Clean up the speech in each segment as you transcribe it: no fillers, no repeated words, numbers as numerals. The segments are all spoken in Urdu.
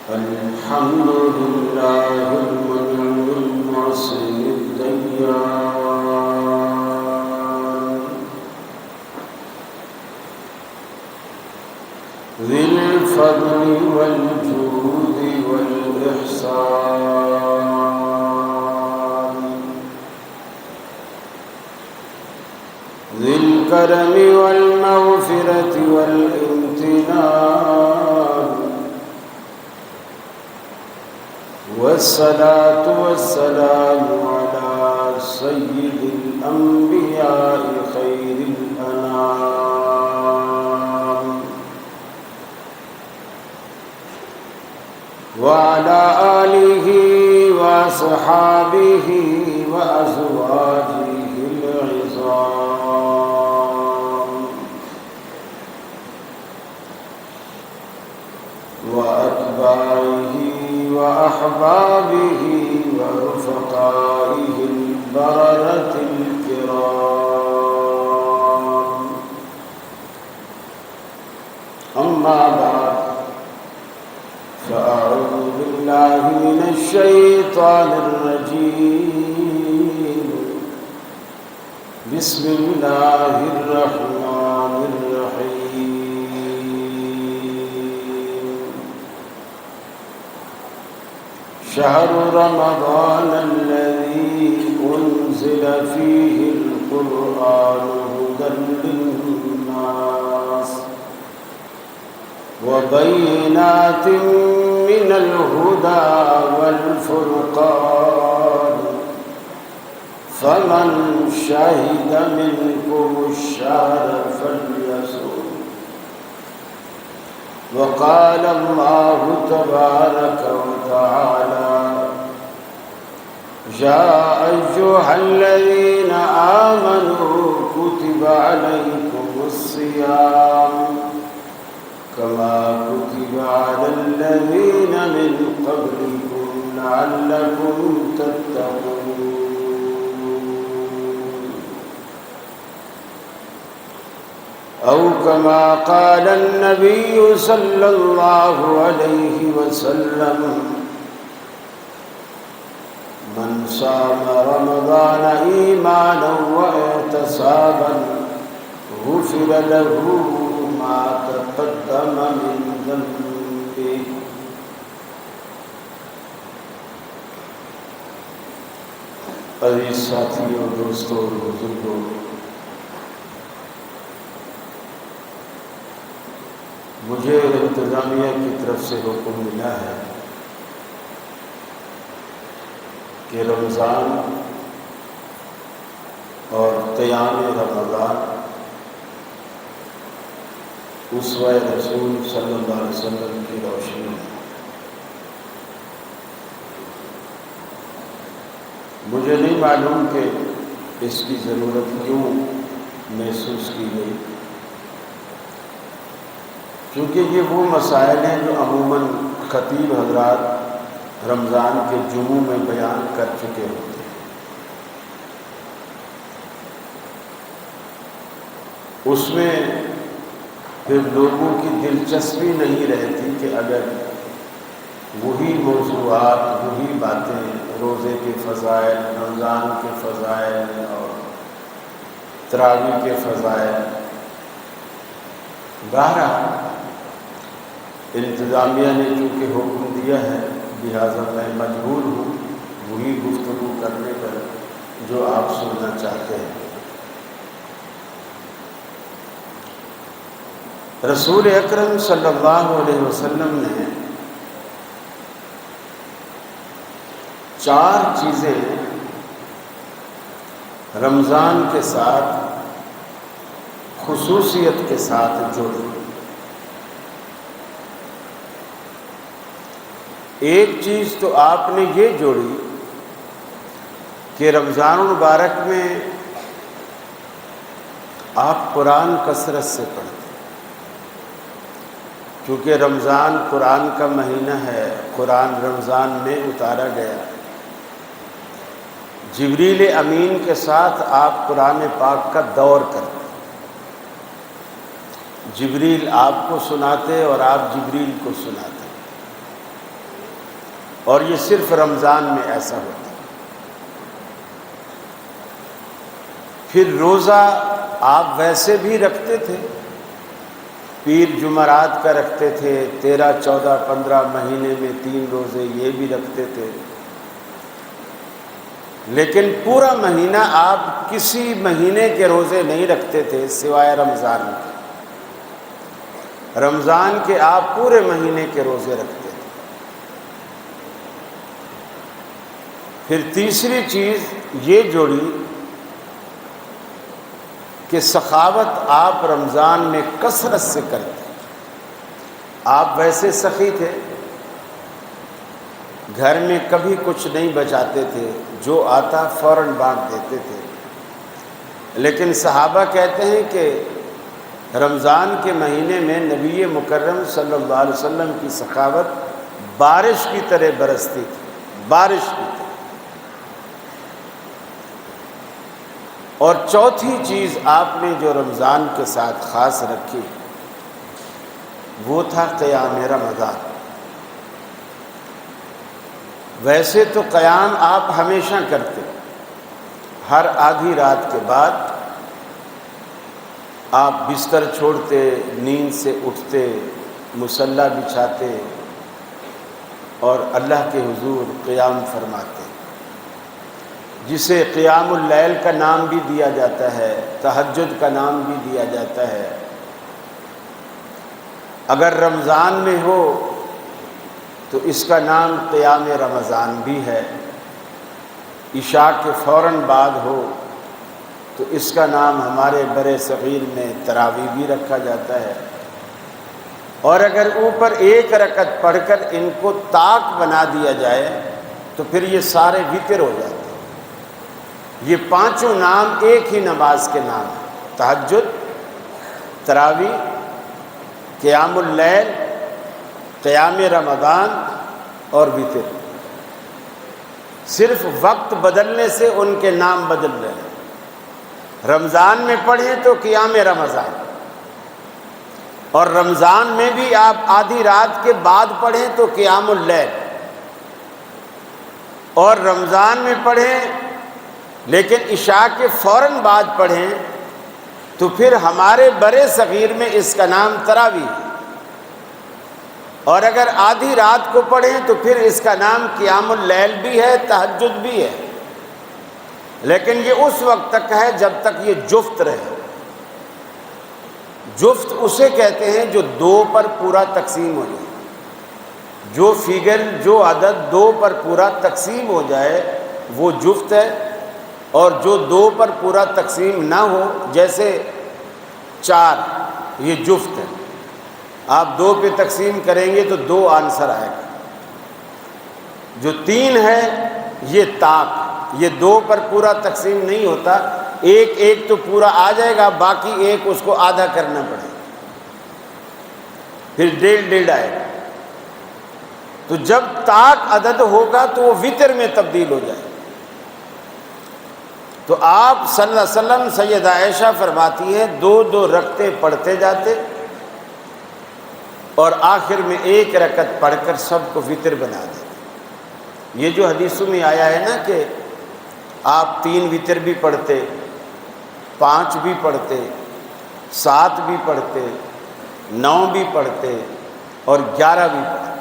الحمد لله المنعم المحسن الديان ذي الفضل والجود والإحسان ذي الكرم والمغفرة والامتنان والصلاة والسلام على سيد الأنبياء خير الأنام وعلى آله وصحابه وأزواجه العظام وأتباعه وأحبابه ورفقائه البررة الكرام أما بعد فأعوذ بالله من الشيطان الرجيم بسم الله الرحمن الرحيم شهر رمضان الذي أنزل فيه القرآن هدى للناس وبينات من الهدى والفرقان فمن شهد منكم الشهر فليصم وقال الله تبارك وتعالى يا أيها الذين آمنوا كتب عليكم الصيام كما كتب على الذين من قبلكم لعلكم تتقون أو كما قال النبي صلى الله عليه وسلم من صام رمضان إيمانا واحتسابا غفر له ما تقدم من ذنبه عزیز ساتھیوں دوستوں اور بزرگوں، مجھے انتظامیہ کی طرف سے حکم ملا ہے کہ رمضان اور قیام رمضان اسوہ رسول صلی اللہ علیہ وسلم کی روشنی میں مجھے نہیں معلوم کہ اس کی ضرورت کیوں محسوس کی گئی، کیونکہ یہ وہ مسائل ہیں جو عموماً خطیب حضرات رمضان کے جمعوں میں بیان کر چکے ہوتے ہیں۔ اس میں پھر لوگوں کی دلچسپی نہیں رہتی کہ اگر وہی موضوعات، وہی باتیں، روزے کے فضائل، رمضان کے فضائل اور تراویح کے فضائل، بہرحال انتظامیہ نے چونکہ حکم دیا ہے لہٰذا میں مجبور ہوں وہی گفتگو کرنے پر جو آپ سننا چاہتے ہیں۔ رسول اکرم صلی اللہ علیہ وسلم نے 4 چیزیں رمضان کے ساتھ خصوصیت کے ساتھ جوڑی۔ ایک چیز تو آپ نے یہ جوڑی کہ رمضان المبارک میں آپ قرآن کثرت سے پڑھتے، کیونکہ رمضان قرآن کا مہینہ ہے، قرآن رمضان میں اتارا گیا۔ جبریل امین کے ساتھ آپ قرآن پاک کا دور کرتے، جبریل آپ کو سناتے اور آپ جبریل کو سناتے۔ اور یہ صرف رمضان میں ایسا ہوتا ہے۔ پھر روزہ آپ ویسے بھی رکھتے تھے، پیر جمعرات کا رکھتے تھے، 13، 14، 15 مہینے میں 3 روزے یہ بھی رکھتے تھے، لیکن پورا مہینہ آپ کسی مہینے کے روزے نہیں رکھتے تھے سوائے رمضان کے۔ رمضان کے آپ پورے مہینے کے روزے رکھتے تھے۔ پھر تیسری چیز یہ جوڑی کہ سخاوت آپ رمضان میں کثرت سے کرتے۔ آپ ویسے سخی تھے، گھر میں کبھی کچھ نہیں بچاتے تھے، جو آتا فوراً بانٹ دیتے تھے، لیکن صحابہ کہتے ہیں کہ رمضان کے مہینے میں نبی مکرم صلی اللہ علیہ وسلم کی سخاوت بارش کی طرح برستی تھی، بارش کی طرح۔ اور چوتھی چیز آپ نے جو رمضان کے ساتھ خاص رکھی وہ تھا قیام رمضان۔ ویسے تو قیام آپ ہمیشہ کرتے، ہر آدھی رات کے بعد آپ بستر چھوڑتے، نیند سے اٹھتے، مصلی بچھاتے اور اللہ کے حضور قیام فرماتے، جسے قیام اللیل کا نام بھی دیا جاتا ہے، تہجد کا نام بھی دیا جاتا ہے۔ اگر رمضان میں ہو تو اس کا نام قیام رمضان بھی ہے، عشاء کے فوراً بعد ہو تو اس کا نام ہمارے برِ صغیر میں تراویح بھی رکھا جاتا ہے، اور اگر اوپر ایک رکعت پڑھ کر ان کو طاق بنا دیا جائے تو پھر یہ سارے وتر ہو جاتے ہیں۔ یہ پانچوں نام ایک ہی نماز کے نام ہیں، تہجد، تراویح، قیام اللیل، قیام رمضان اور وتر۔ صرف وقت بدلنے سے ان کے نام بدل رہے ہیں۔ رمضان میں پڑھیں تو قیام رمضان، اور رمضان میں بھی آپ آدھی رات کے بعد پڑھیں تو قیام اللیل، اور رمضان میں پڑھیں لیکن عشاء کے فوراً بعد پڑھیں تو پھر ہمارے برِ صغیر میں اس کا نام تراویح ہے، اور اگر آدھی رات کو پڑھیں تو پھر اس کا نام قیام اللیل بھی ہے، تہجد بھی ہے، لیکن یہ اس وقت تک ہے جب تک یہ جفت رہے۔ جفت اسے کہتے ہیں جو 2 پر پورا تقسیم ہو جائے، جو فگر، جو عدد 2 پر پورا تقسیم ہو جائے وہ جفت ہے، اور جو 2 پر پورا تقسیم نہ ہو، جیسے 4، یہ جفت ہے۔ آپ 2 پہ تقسیم کریں گے تو 2 آنسر آئے گا۔ جو 3 ہے یہ طاق، یہ 2 پر پورا تقسیم نہیں ہوتا، ایک تو پورا آ جائے گا، باقی ایک اس کو آدھا کرنا پڑے گا، پھر 1.5 آئے گا۔ تو جب طاق عدد ہوگا تو وہ وتر میں تبدیل ہو جائے گا۔ تو آپ صلی اللہ علیہ وسلم، سیدہ عائشہ فرماتی ہے 2 رکعتیں پڑھتے جاتے اور آخر میں 1 رکعت پڑھ کر سب کو وتر بنا دیتے۔ یہ جو حدیثوں میں آیا ہے نا کہ آپ 3 وتر بھی پڑھتے، 5 بھی پڑھتے، 7 بھی پڑھتے، 9 بھی پڑھتے اور 11 بھی پڑھتے،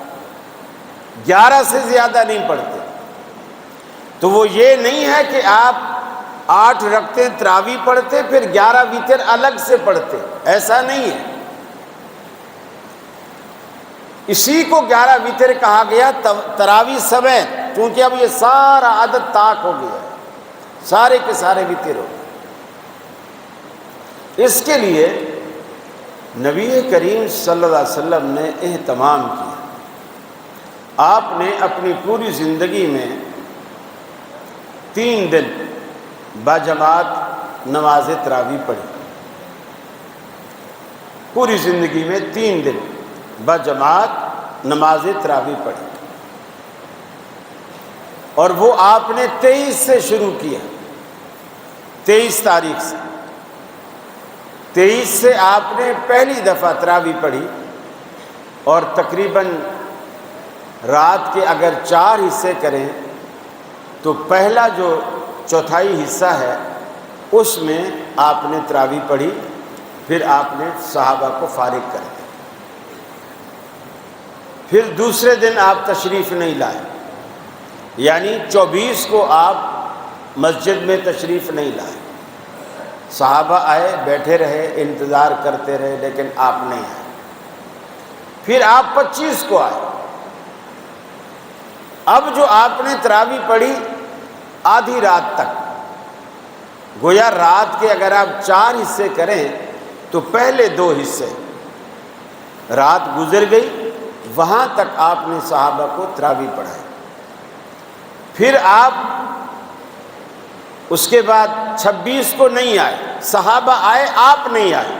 11 سے زیادہ نہیں پڑھتے، تو وہ یہ نہیں ہے کہ آپ 8 رکعتیں تراویح پڑھتے پھر 11 وتر الگ سے پڑھتے، ایسا نہیں ہے۔ اسی کو 11 وتر کہا گیا تراویح سمیت، کیونکہ اب یہ سارا عدد طاق ہو گیا ہے، سارے کے سارے وتر ہو گئے۔ اس کے لیے نبی کریم صلی اللہ علیہ وسلم نے اہتمام کیا۔ آپ نے اپنی پوری زندگی میں 3 دن باجماعت نماز تراویح پڑھی، پوری زندگی میں 3 دن باجماعت نماز تراویح پڑھی، اور وہ آپ نے 23 سے شروع کیا، 23 تاریخ سے 23 سے آپ نے پہلی دفعہ تراویح پڑھی، اور تقریباً رات کے اگر 4 حصے کریں تو پہلا جو چوتھائی حصہ ہے اس میں آپ نے تراویح پڑھی، پھر آپ نے صحابہ کو فارغ کر دیا، پھر دوسرے دن آپ تشریف نہیں لائے، یعنی 24 کو آپ مسجد میں تشریف نہیں لائے، صحابہ آئے، بیٹھے رہے، انتظار کرتے رہے، لیکن آپ نہیں آئے، پھر آپ 25 کو آئے۔ اب جو آپ نے تراویح پڑھی آدھی رات تک، گویا رات کے اگر آپ 4 حصے کریں تو پہلے 2 حصے، رات گزر گئی، وہاں تک آپ نے صحابہ کو تراویح پڑھائی، پھر آپ اس کے بعد 26 کو نہیں آئے، صحابہ آئے، آپ نہیں آئے،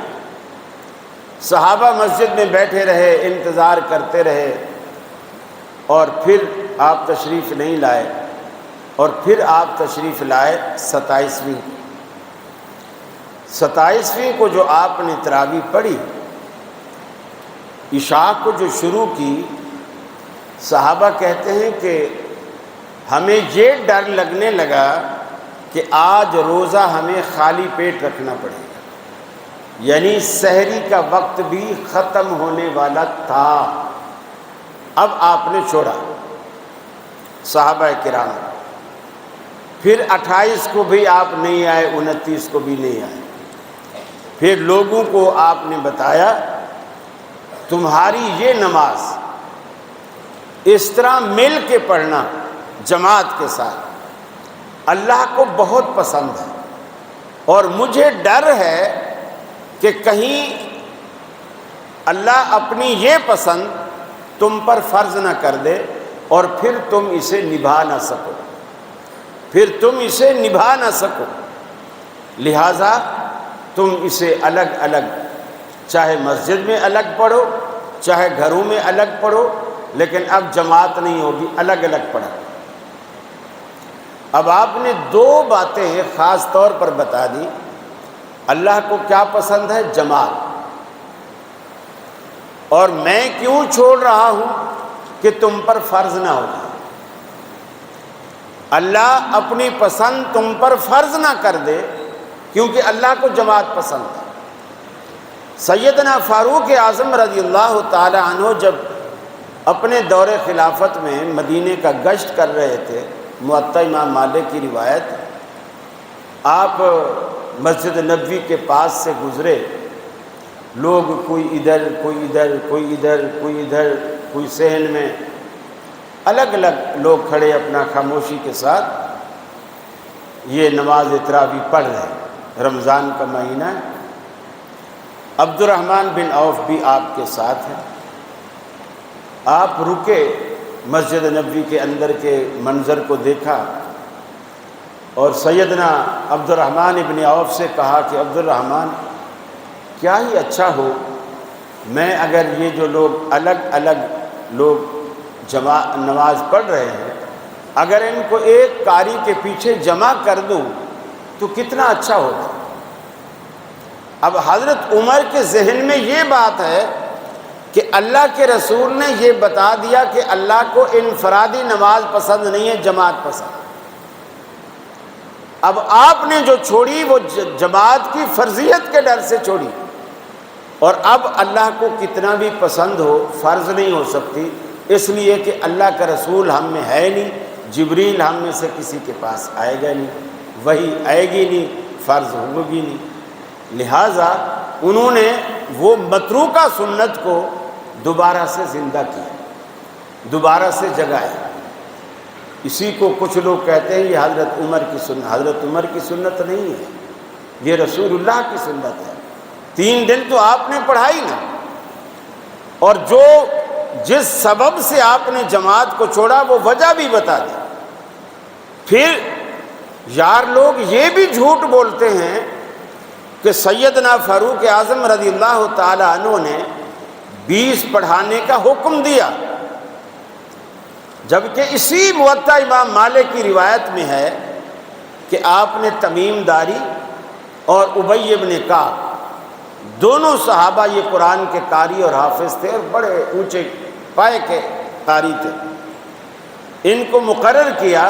صحابہ مسجد میں بیٹھے رہے، انتظار کرتے رہے، اور پھر آپ تشریف نہیں لائے، اور پھر آپ تشریف لائے 27ویں کو جو آپ نے تراویح پڑھی، عشاء کو جو شروع کی، صحابہ کہتے ہیں کہ ہمیں یہ ڈر لگنے لگا کہ آج روزہ ہمیں خالی پیٹ رکھنا پڑے گا، یعنی سحری کا وقت بھی ختم ہونے والا تھا۔ اب آپ نے چھوڑا صحابہ کرام، پھر 28 کو بھی آپ نہیں آئے، 29 کو بھی نہیں آئے، پھر لوگوں کو آپ نے بتایا تمہاری یہ نماز اس طرح مل کے پڑھنا جماعت کے ساتھ اللہ کو بہت پسند ہے، اور مجھے ڈر ہے کہ کہیں اللہ اپنی یہ پسند تم پر فرض نہ کر دے اور پھر تم اسے نبھا نہ سکو، لہٰذا تم اسے الگ الگ، چاہے مسجد میں الگ پڑھو، چاہے گھروں میں الگ پڑھو، لیکن اب جماعت نہیں ہوگی، الگ الگ پڑھو۔ اب آپ نے 2 باتیں خاص طور پر بتا دی، اللہ کو کیا پسند ہے؟ جماعت، اور میں کیوں چھوڑ رہا ہوں کہ تم پر فرض نہ ہو جائے، اللہ اپنی پسند تم پر فرض نہ کر دے، کیونکہ اللہ کو جماعت پسند ہے۔ سیدنا فاروق اعظم رضی اللہ تعالی عنہ جب اپنے دور خلافت میں مدینے کا گشت کر رہے تھے، موطا امام مالک کی روایت، آپ مسجد نبوی کے پاس سے گزرے، لوگ کوئی ادھر کوئی ادھر کوئی ادھر کوئی ادھر کوئی صحن میں، الگ الگ لوگ کھڑے اپنا خاموشی کے ساتھ یہ نماز تراویح پڑھ رہے ہیں، رمضان کا مہینہ ہے۔ عبد الرحمن بن عوف بھی آپ کے ساتھ ہیں، آپ رکے، مسجد نبوی کے اندر کے منظر کو دیکھا، اور سیدنا عبد الرحمن ابن عوف سے کہا کہ عبد الرحمن کیا ہی اچھا ہو میں اگر یہ جو لوگ الگ الگ لوگ نماز پڑھ رہے ہیں، اگر ان کو ایک قاری کے پیچھے جمع کر دوں تو کتنا اچھا ہوگا۔ اب حضرت عمر کے ذہن میں یہ بات ہے کہ اللہ کے رسول نے یہ بتا دیا کہ اللہ کو انفرادی نماز پسند نہیں ہے، جماعت پسند۔ اب آپ نے جو چھوڑی وہ جماعت کی فرضیت کے ڈر سے چھوڑی، اور اب اللہ کو کتنا بھی پسند ہو فرض نہیں ہو سکتی، اس لیے کہ اللہ کا رسول ہم میں ہے نہیں، جبریل ہم میں سے کسی کے پاس آئے گا نہیں، وہی آئے گی نہیں، فرض ہوگی نہیں، لہٰذا انہوں نے وہ متروکہ سنت کو دوبارہ سے زندہ کیا، دوبارہ سے جگایا۔ اسی کو کچھ لوگ کہتے ہیں یہ حضرت عمر کی سنت، حضرت عمر کی سنت نہیں ہے، یہ رسول اللہ کی سنت ہے۔ 3 دن تو آپ نے پڑھائی نا، اور جو جس سبب سے آپ نے جماعت کو چھوڑا وہ وجہ بھی بتا دی۔ پھر یار لوگ یہ بھی جھوٹ بولتے ہیں کہ سیدنا فاروق اعظم رضی اللہ تعالی عنہ نے 20 پڑھانے کا حکم دیا، جبکہ اسی موطا امام مالک کی روایت میں ہے کہ آپ نے تمیم داری اور ابی ابن کعب دونوں صحابہ یہ قرآن کے قاری اور حافظ تھے، اور بڑے اونچے پائے کے قاری تھے، ان کو مقرر کیا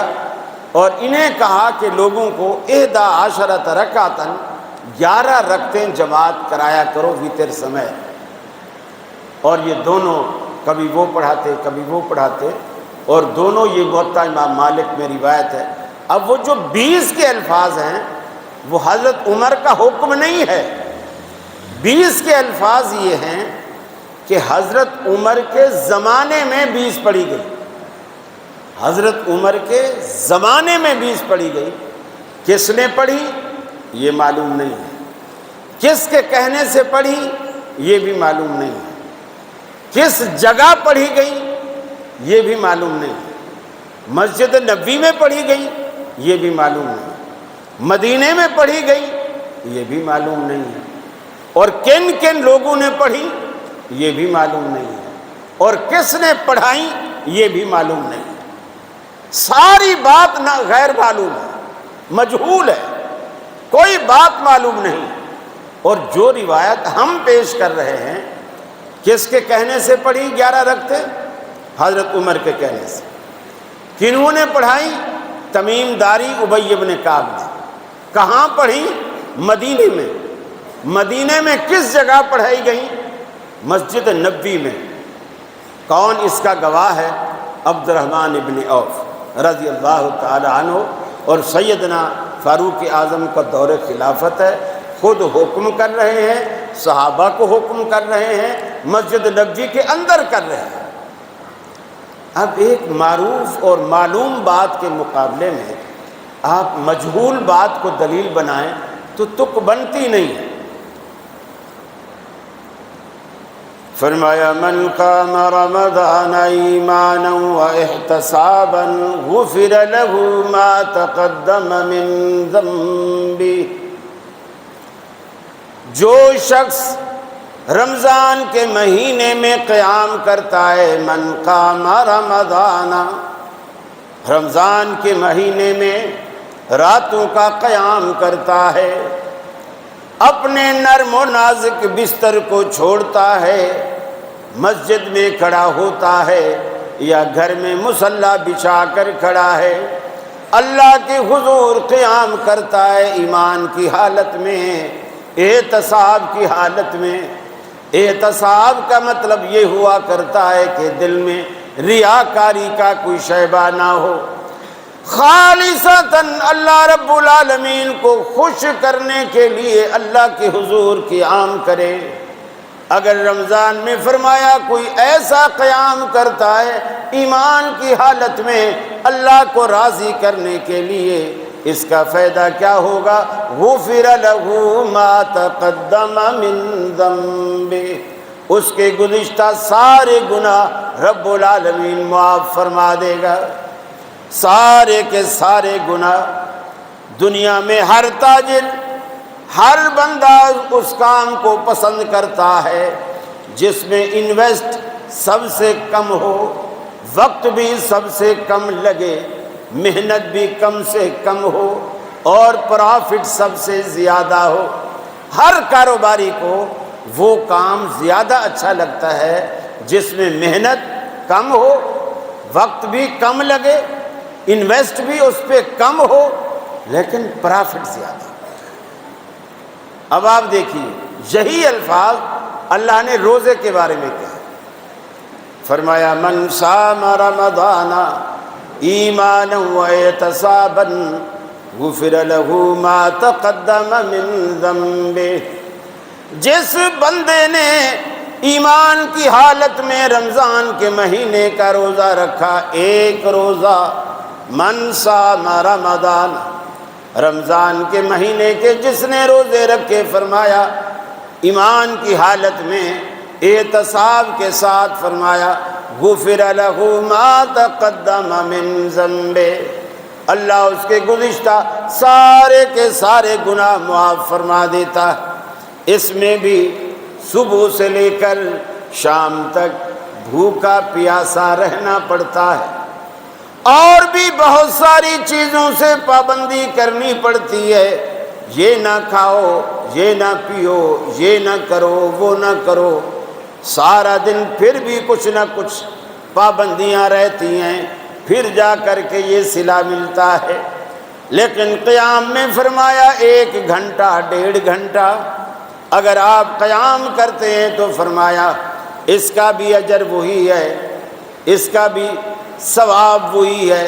اور انہیں کہا کہ لوگوں کو 11 رکعتاً 11 رکعتیں جماعت کرایا کرو وتر سمے، اور یہ دونوں کبھی وہ پڑھاتے کبھی وہ پڑھاتے، اور دونوں یہ موطا امام مالک میں روایت ہے۔ اب وہ جو 20 کے الفاظ ہیں وہ حضرت عمر کا حکم نہیں ہے، 20 کے الفاظ یہ ہیں کہ حضرت عمر کے زمانے میں 20 پڑھی گئی، حضرت عمر کے زمانے میں 20 پڑھی گئی۔ کس نے پڑھی یہ معلوم نہیں ہے، کس کے کہنے سے پڑھی یہ بھی معلوم نہیں ہے، کس جگہ پڑھی گئی یہ بھی معلوم نہیں ہے، مسجد نبوی میں پڑھی گئی یہ بھی معلوم نہیں ہے، مدینے میں پڑھی گئی یہ بھی معلوم نہیں ہے، اور کن کن لوگوں نے پڑھی یہ بھی معلوم نہیں ہے، اور کس نے پڑھائی یہ بھی معلوم نہیں ہے۔ ساری بات نہ غیر معلوم ہے، مجہول ہے، کوئی بات معلوم نہیں۔ اور جو روایت ہم پیش کر رہے ہیں کس کے کہنے سے پڑھی 11 رکعتیں؟ حضرت عمر کے کہنے سے۔ کنہوں نے پڑھائی؟ تمیم داری ابی بن کعب نے۔ کہاں پڑھی؟ مدینے میں۔ مدینے میں کس جگہ پڑھائی گئی؟ مسجد نبوی میں۔ کون اس کا گواہ ہے؟ عبد الرحمن ابن عوف رضی اللہ تعالی عنہ، اور سیدنا فاروق اعظم کا دور خلافت ہے، خود حکم کر رہے ہیں، صحابہ کو حکم کر رہے ہیں، مسجد نبوی کے اندر کر رہے ہیں۔ اب ایک معروف اور معلوم بات کے مقابلے میں آپ مجہول بات کو دلیل بنائیں تو تک بنتی نہیں ہے۔ فرمایا من قام رمضان ایمانا واحتسابا غفر له ما تقدم من ذنبه، جو شخص رمضان کے مہینے میں قیام کرتا ہے، من قام رمضان، رمضان کے مہینے میں راتوں کا قیام کرتا ہے، اپنے نرم و نازک بستر کو چھوڑتا ہے، مسجد میں کھڑا ہوتا ہے یا گھر میں مصلی بچھا کر کھڑا ہے، اللہ کے حضور قیام کرتا ہے ایمان کی حالت میں، احتساب کی حالت میں۔ احتساب کا مطلب یہ ہوا کرتا ہے کہ دل میں ریاکاری کا کوئی شیبہ نہ ہو، خالصتاً اللہ رب العالمین کو خوش کرنے کے لیے اللہ کے حضور قیام کرے۔ اگر رمضان میں فرمایا کوئی ایسا قیام کرتا ہے ایمان کی حالت میں اللہ کو راضی کرنے کے لیے، اس کا فائدہ کیا ہوگا؟ غفر له ما تقدم من ذنبه، اس کے گزشتہ سارے گناہ رب العالمین معاف فرما دے گا، سارے کے سارے گناہ۔ دنیا میں ہر تاجر، ہر بندہ اس کام کو پسند کرتا ہے جس میں انویسٹ سب سے کم ہو، وقت بھی سب سے کم لگے، محنت بھی کم سے کم ہو، اور پرافٹ سب سے زیادہ ہو۔ ہر کاروباری کو وہ کام زیادہ اچھا لگتا ہے جس میں محنت کم ہو، وقت بھی کم لگے، انویسٹ بھی اس پہ کم ہو، لیکن پرافٹ زیادہ۔ اب آپ دیکھیے یہی الفاظ اللہ نے روزے کے بارے میں کہا، فرمایا من صام رمضان ایمانا واحتسابا غفر له ما تقدم من ذنبه، جس بندے نے ایمان کی حالت میں رمضان کے مہینے کا روزہ رکھا، ایک روزہ، من صام رمضان، رمضان کے مہینے کے جس نے روزے رکھے، فرمایا ایمان کی حالت میں احتساب کے ساتھ، فرمایا غفر له ما تقدم من ذنبه، اللہ اس کے گزشتہ سارے کے سارے گناہ معاف فرما دیتا ہے۔ اس میں بھی صبح سے لے کر شام تک بھوکا پیاسا رہنا پڑتا ہے، اور بھی بہت ساری چیزوں سے پابندی کرنی پڑتی ہے، یہ نہ کھاؤ، یہ نہ پیو، یہ نہ کرو، وہ نہ کرو، سارا دن پھر بھی کچھ نہ کچھ پابندیاں رہتی ہیں، پھر جا کر کے یہ صلہ ملتا ہے۔ لیکن قیام میں فرمایا 1 گھنٹہ 1.5 گھنٹہ اگر آپ قیام کرتے ہیں تو فرمایا اس کا بھی اجر وہی ہے، اس کا بھی ثواب وہی ہے،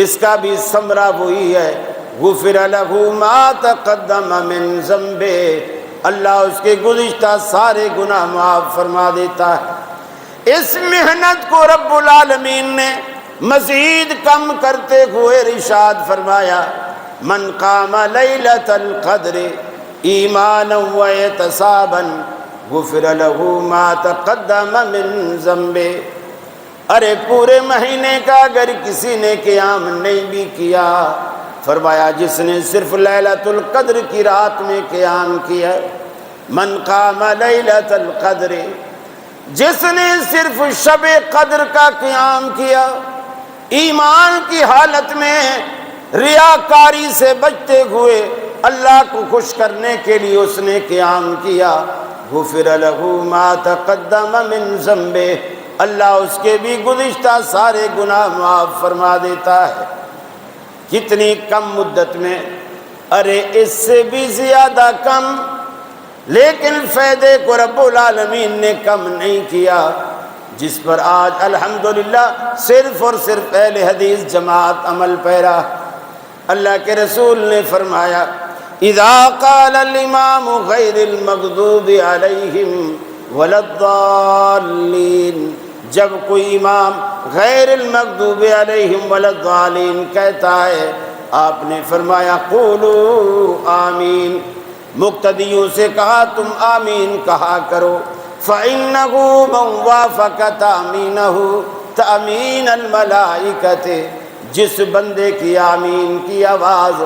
اس کا بھی ثمرہ وہی ہے۔ غفر لہ ما تقدم من ذنبہ، اللہ اس کے گزشتہ سارے گناہ معاف فرما دیتا ہے۔ اس محنت کو رب العالمین نے مزید کم کرتے ہوئے ارشاد فرمایا من قام لیلۃ القدر ایمانا واحتسابا غفر لہ ما تقدم من ذنبہ۔ ارے پورے مہینے کا اگر کسی نے قیام نہیں بھی کیا، فرمایا جس نے صرف لیلۃ القدر کی رات میں قیام کیا، من قام لیلۃ القدر، جس نے صرف شب قدر کا قیام کیا، ایمان کی حالت میں ریاکاری سے بچتے ہوئے اللہ کو خوش کرنے کے لیے اس نے قیام کیا، غفر لہ ما تقدم من ذنبہ، اللہ اس کے بھی گزشتہ سارے گناہ معاف فرما دیتا ہے۔ کتنی کم مدت میں، ارے اس سے بھی زیادہ کم، لیکن فائدے کو رب العالمین نے کم نہیں کیا، جس پر آج الحمدللہ صرف اور صرف اہل حدیث جماعت عمل پیرا۔ اللہ کے رسول نے فرمایا اذا قال الامام غیر المغضوب علیہم ولا الضالین، جب کوئی امام غیر المغضوب علیہم ولا الضالین کہتا ہے، آپ نے فرمایا قولوا آمین، مقتدیوں سے کہا تم آمین کہا کرو، فإنہ من وافق تأمینہ تأمین الملائکۃ، جس بندے کی آمین کی آواز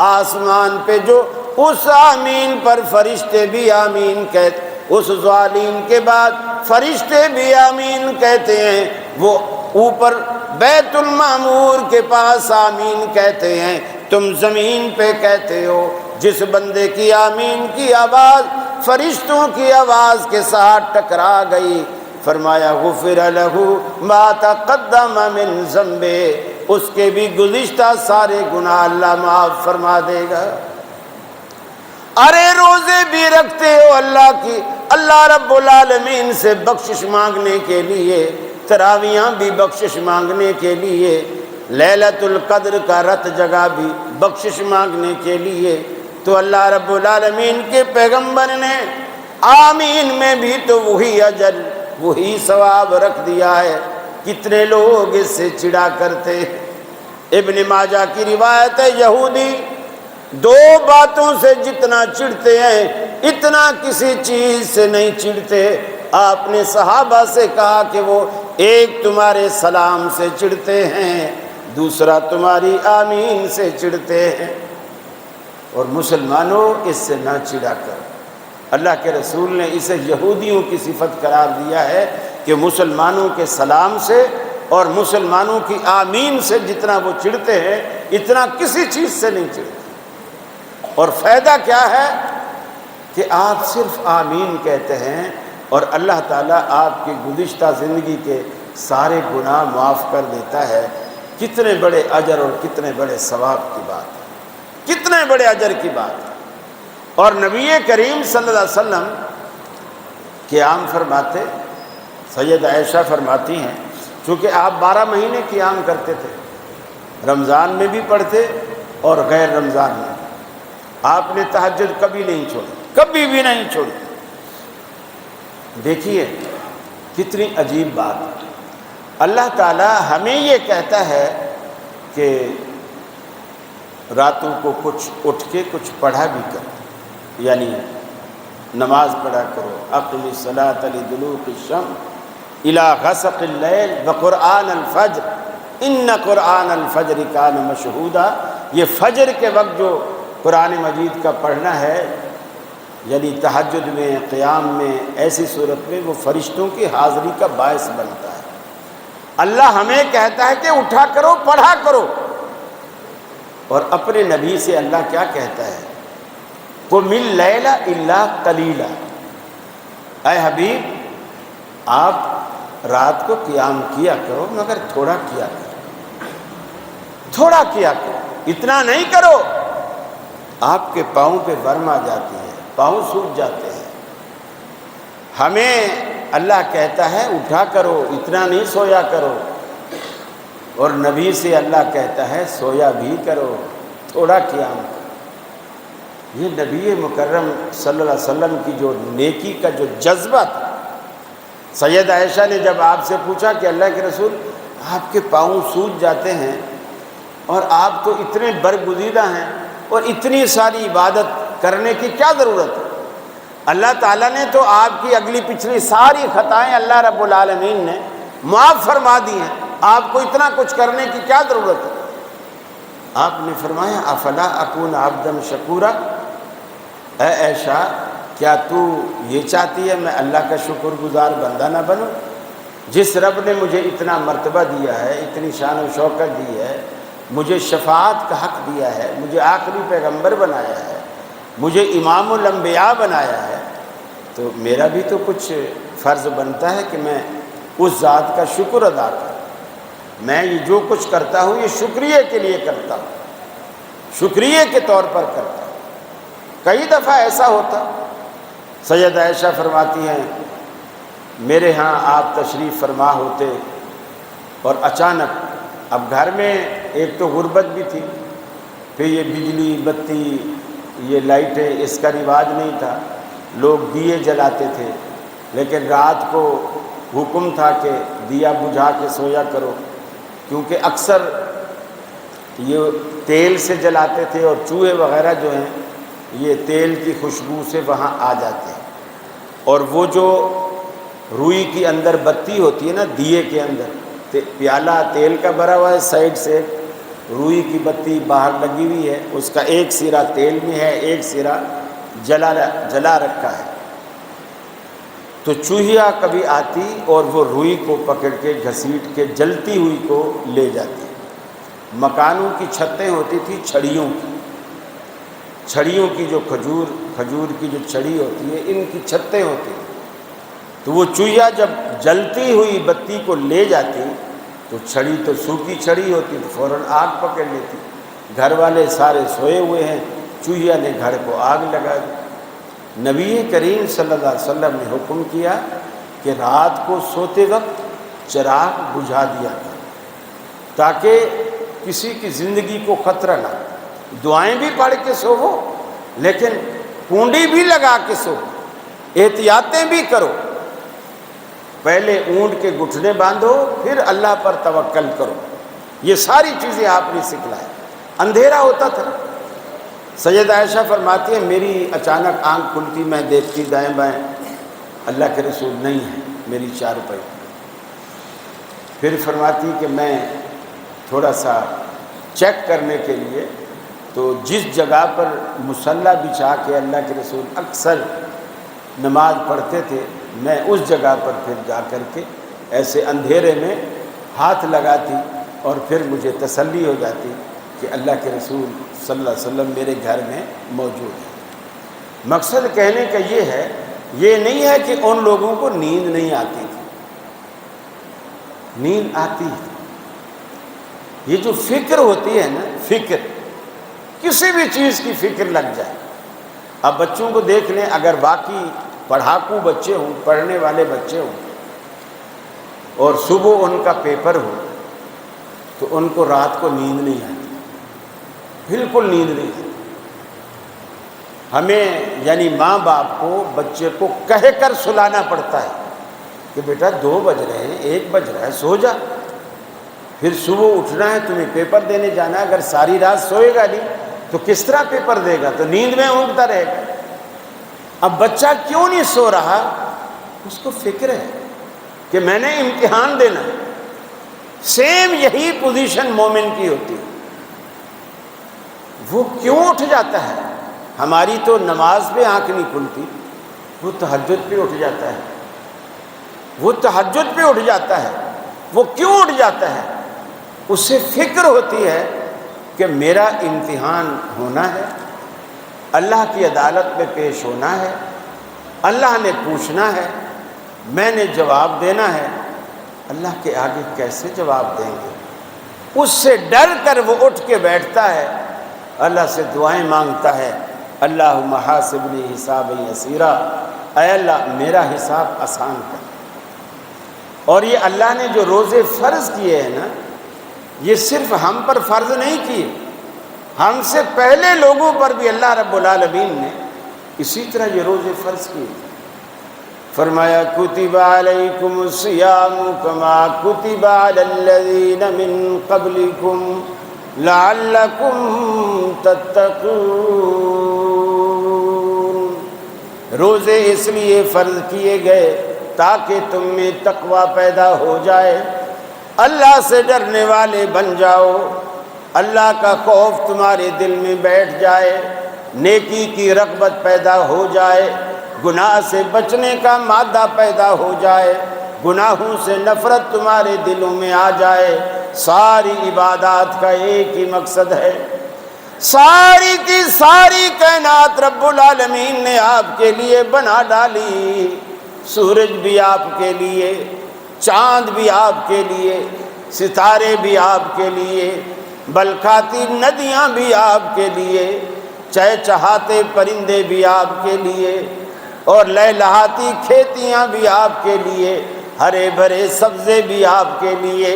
آسمان پہ جو اس آمین پر فرشتے بھی آمین کہتے، اس ظالم کے بعد فرشتے بھی آمین کہتے ہیں، وہ اوپر بیت المعمور کے پاس آمین کہتے ہیں، تم زمین پہ کہتے ہو۔ جس بندے کی آمین کی آواز فرشتوں کی آواز کے ساتھ ٹکرا گئی، فرمایا غفر لہ ما تقدم من ذنبہ، اس کے بھی گزشتہ سارے گناہ اللہ معاف فرما دے گا۔ ارے روزے بھی رکھتے ہو اللہ رب العالمین سے بخشش مانگنے کے لیے، تراویاں بھی بخشش مانگنے کے لیے، لیلۃ القدر کا رت جگہ بھی بخشش مانگنے کے لیے، تو اللہ رب العالمین کے پیغمبر نے آمین میں بھی تو وہی اجر وہی ثواب رکھ دیا ہے۔ کتنے لوگ اس سے چڑا کرتے ہیں۔ ابن ماجہ کی روایت ہے، یہودی 2 باتوں سے جتنا چڑھتے ہیں اتنا کسی چیز سے نہیں چڑھتے۔ آپ نے صحابہ سے کہا کہ وہ ایک تمہارے سلام سے چڑھتے ہیں، دوسرا تمہاری آمین سے چڑھتے ہیں۔ اور مسلمانوں اس سے نہ چڑھا کر، اللہ کے رسول نے اسے یہودیوں کی صفت قرار دیا ہے کہ مسلمانوں کے سلام سے اور مسلمانوں کی آمین سے جتنا وہ چڑھتے ہیں اتنا کسی چیز سے نہیں چڑھتے۔ اور فائدہ کیا ہے کہ آپ صرف آمین کہتے ہیں اور اللہ تعالیٰ آپ کی گزشتہ زندگی کے سارے گناہ معاف کر دیتا ہے۔ کتنے بڑے اجر اور کتنے بڑے ثواب کی بات ہے، کتنے بڑے اجر کی بات ہے۔ اور نبی کریم صلی اللہ علیہ وسلم قیام فرماتے، سید عائشہ فرماتی ہیں چونکہ آپ 12 مہینے قیام کرتے تھے، رمضان میں بھی پڑھتے اور غیر رمضان میں، آپ نے تہجد کبھی نہیں چھوڑی، کبھی بھی نہیں چھوڑی۔ دیکھیے کتنی عجیب بات، اللہ تعالیٰ ہمیں یہ کہتا ہے کہ راتوں کو کچھ اٹھ کے کچھ پڑھا بھی کرو، یعنی نماز پڑھا کرو، اقم الصلاۃ لدلوق الشمس الی غسق اللیل وقرآن الفجر ان قرآن الفجر کان مشہودا۔ یہ فجر کے وقت جو قرآن مجید کا پڑھنا ہے، یعنی تہجد میں، قیام میں، ایسی صورت میں وہ فرشتوں کی حاضری کا باعث بنتا ہے۔ اللہ ہمیں کہتا ہے کہ اٹھا کرو، پڑھا کرو، اور اپنے نبی سے اللہ کیا کہتا ہے؟ قم اللیل الا قلیلا، اے حبیب آپ رات کو قیام کیا کرو مگر تھوڑا کیا کرو، تھوڑا کیا کرو، اتنا نہیں کرو آپ کے پاؤں پہ ورم آ جاتی ہے، پاؤں سوکھ جاتے ہیں۔ ہمیں اللہ کہتا ہے اٹھا کرو، اتنا نہیں سویا کرو، اور نبی سے اللہ کہتا ہے سویا بھی کرو، تھوڑا قیام کرو۔ یہ نبی مکرم صلی اللہ علیہ وسلم کی جو نیکی کا جو جذبہ تھا۔ سید عائشہ نے جب آپ سے پوچھا کہ اللہ کے رسول آپ کے پاؤں سوج جاتے ہیں اور آپ تو اتنے برگزیدہ ہیں اور اتنی ساری عبادت کرنے کی کیا ضرورت ہے؟ اللہ تعالیٰ نے تو آپ کی اگلی پچھلی ساری خطائیں اللہ رب العالمین نے معاف فرما دی ہیں، آپ کو اتنا کچھ کرنے کی کیا ضرورت ہے؟ آپ نے فرمایا افلا اکون عبدا شکورا، اے عائشہ کیا تو یہ چاہتی ہے میں اللہ کا شکر گزار بندہ نہ بنوں؟ جس رب نے مجھے اتنا مرتبہ دیا ہے، اتنی شان و شوکت دی ہے، مجھے شفاعت کا حق دیا ہے، مجھے آخری پیغمبر بنایا ہے، مجھے امام الانبیاء بنایا ہے، تو میرا بھی تو کچھ فرض بنتا ہے کہ میں اس ذات کا شکر ادا کروں۔ میں یہ جو کچھ کرتا ہوں یہ شکریہ کے لیے کرتا ہوں، شکریہ کے طور پر کرتا ہوں۔ کئی دفعہ ایسا ہوتا، سید عائشہ فرماتی ہیں میرے ہاں آپ تشریف فرما ہوتے اور اچانک، اب گھر میں ایک تو غربت بھی تھی، پھر یہ بجلی بتی یہ لائٹیں اس کا رواج نہیں تھا، لوگ دیے جلاتے تھے، لیکن رات کو حکم تھا کہ دیا بجھا کے سویا کرو، کیونکہ اکثر یہ تیل سے جلاتے تھے اور چوہے وغیرہ جو ہیں یہ تیل کی خوشبو سے وہاں آ جاتے ہیں، اور وہ جو روئی کی اندر بتی ہوتی ہے نا دیے کے اندر، پیالہ تیل کا بھرا ہوا ہے، سائڈ سے روئی کی بتی باہر لگی ہوئی ہے، اس کا ایک سرا تیل میں ہے، ایک سرا جلا رکھا ہے، تو چوہیا کبھی آتی اور وہ روئی کو پکڑ کے گھسیٹ کے جلتی ہوئی کو لے جاتی۔ مکانوں کی چھتیں ہوتی تھی چھڑیوں کی جو کھجور کی جو چھڑی ہوتی ہے، ان کی چھتیں ہوتی ہیں، تو وہ چوہیا جب جلتی ہوئی بتی کو لے جاتی تو چھڑی تو سوکھی چھڑی ہوتی تو فوراً آگ پکڑ لیتی۔ گھر والے سارے سوئے ہوئے ہیں، چوہیا نے گھر کو آگ لگا دی۔ نبی کریم صلی اللہ علیہ وسلم نے حکم کیا کہ رات کو سوتے وقت چراغ بجھا دیا کرو تاکہ کسی کی زندگی کو خطرہ نہ، دعائیں بھی پڑھ کے سوو لیکن کنڈی بھی لگا کے سو، احتیاطیں بھی کرو، پہلے اونٹ کے گھٹنے باندھو پھر اللہ پر توکل کرو۔ یہ ساری چیزیں آپ نے سکھلائیں۔ اندھیرا ہوتا تھا، سید عائشہ فرماتی ہے میری اچانک آنکھ کھلتی، میں دیکھتی دائیں بائیں اللہ کے رسول نہیں ہے میری چارپائی، پھر فرماتی کہ میں تھوڑا سا چیک کرنے کے لیے، تو جس جگہ پر مصلی بچھا کے اللہ کے رسول اکثر نماز پڑھتے تھے، میں اس جگہ پر پھر جا کر کے ایسے اندھیرے میں ہاتھ لگاتی اور پھر مجھے تسلی ہو جاتی کہ اللہ کے رسول صلی اللہ علیہ وسلم میرے گھر میں موجود ہے۔ مقصد کہنے کا یہ ہے، یہ نہیں ہے کہ ان لوگوں کو نیند نہیں آتی تھی، نیند آتی ہے۔ یہ جو فکر ہوتی ہے نا، فکر کسی بھی چیز کی فکر لگ جائے، اب بچوں کو دیکھ لیں، اگر واقعی پڑھاکو بچے ہوں، پڑھنے والے بچے ہوں اور صبح ان کا پیپر ہو تو ان کو رات کو نیند نہیں آتی، بالکل نیند نہیں آتی۔ ہمیں یعنی ماں باپ کو بچے کو کہہ کر سلانا پڑتا ہے کہ بیٹا 2 بج رہے ہیں، 1 بج رہا ہے، سو جا، پھر صبح اٹھنا ہے، تمہیں پیپر دینے جانا ہے۔ اگر ساری رات سوئے گا نہیں تو کس طرح پیپر دے گا؟ تو نیند میں اونگتا رہے گا۔ اب بچہ کیوں نہیں سو رہا؟ اس کو فکر ہے کہ میں نے امتحان دینا ہے۔ سیم یہی پوزیشن مومن کی ہوتی ہے، وہ کیوں اٹھ جاتا ہے؟ ہماری تو نماز پہ آنکھ نہیں کھلتی، وہ تہجد پہ اٹھ جاتا ہے، وہ تہجد پہ اٹھ جاتا ہے۔ وہ کیوں اٹھ جاتا ہے؟ اسے فکر ہوتی ہے کہ میرا امتحان ہونا ہے، اللہ کی عدالت میں پیش ہونا ہے، اللہ نے پوچھنا ہے، میں نے جواب دینا ہے، اللہ کے آگے کیسے جواب دیں گے؟ اس سے ڈر کر وہ اٹھ کے بیٹھتا ہے، اللہ سے دعائیں مانگتا ہے، اللہم حاسبنی حسابا یسیرا، اے اللہ میرا حساب آسان کر۔ اور یہ اللہ نے جو روزے فرض کیے ہیں نا، یہ صرف ہم پر فرض نہیں کیے، ہم سے پہلے لوگوں پر بھی اللہ رب العالمین نے اسی طرح یہ روزے فرض کیے۔ فرمایا کتب علیکم الصیام کما کتب علی الذین من قبلکم لعلکم تتقون۔ روزے اس لیے فرض کیے گئے تاکہ تم میں تقوی پیدا ہو جائے، اللہ سے ڈرنے والے بن جاؤ، اللہ کا خوف تمہارے دل میں بیٹھ جائے، نیکی کی رغبت پیدا ہو جائے، گناہ سے بچنے کا مادہ پیدا ہو جائے، گناہوں سے نفرت تمہارے دلوں میں آ جائے۔ ساری عبادات کا ایک ہی مقصد ہے، ساری کی ساری کائنات رب العالمین نے آپ کے لیے بنا ڈالی، سورج بھی آپ کے لیے، چاند بھی آپ کے لیے، ستارے بھی آپ کے لیے، بلکھاتی ندیاں بھی آپ کے لیے، چہچہاتے پرندے بھی آپ کے لیے، اور لہلہاتی کھیتیاں بھی آپ کے لیے، ہرے بھرے سبزے بھی آپ کے لیے۔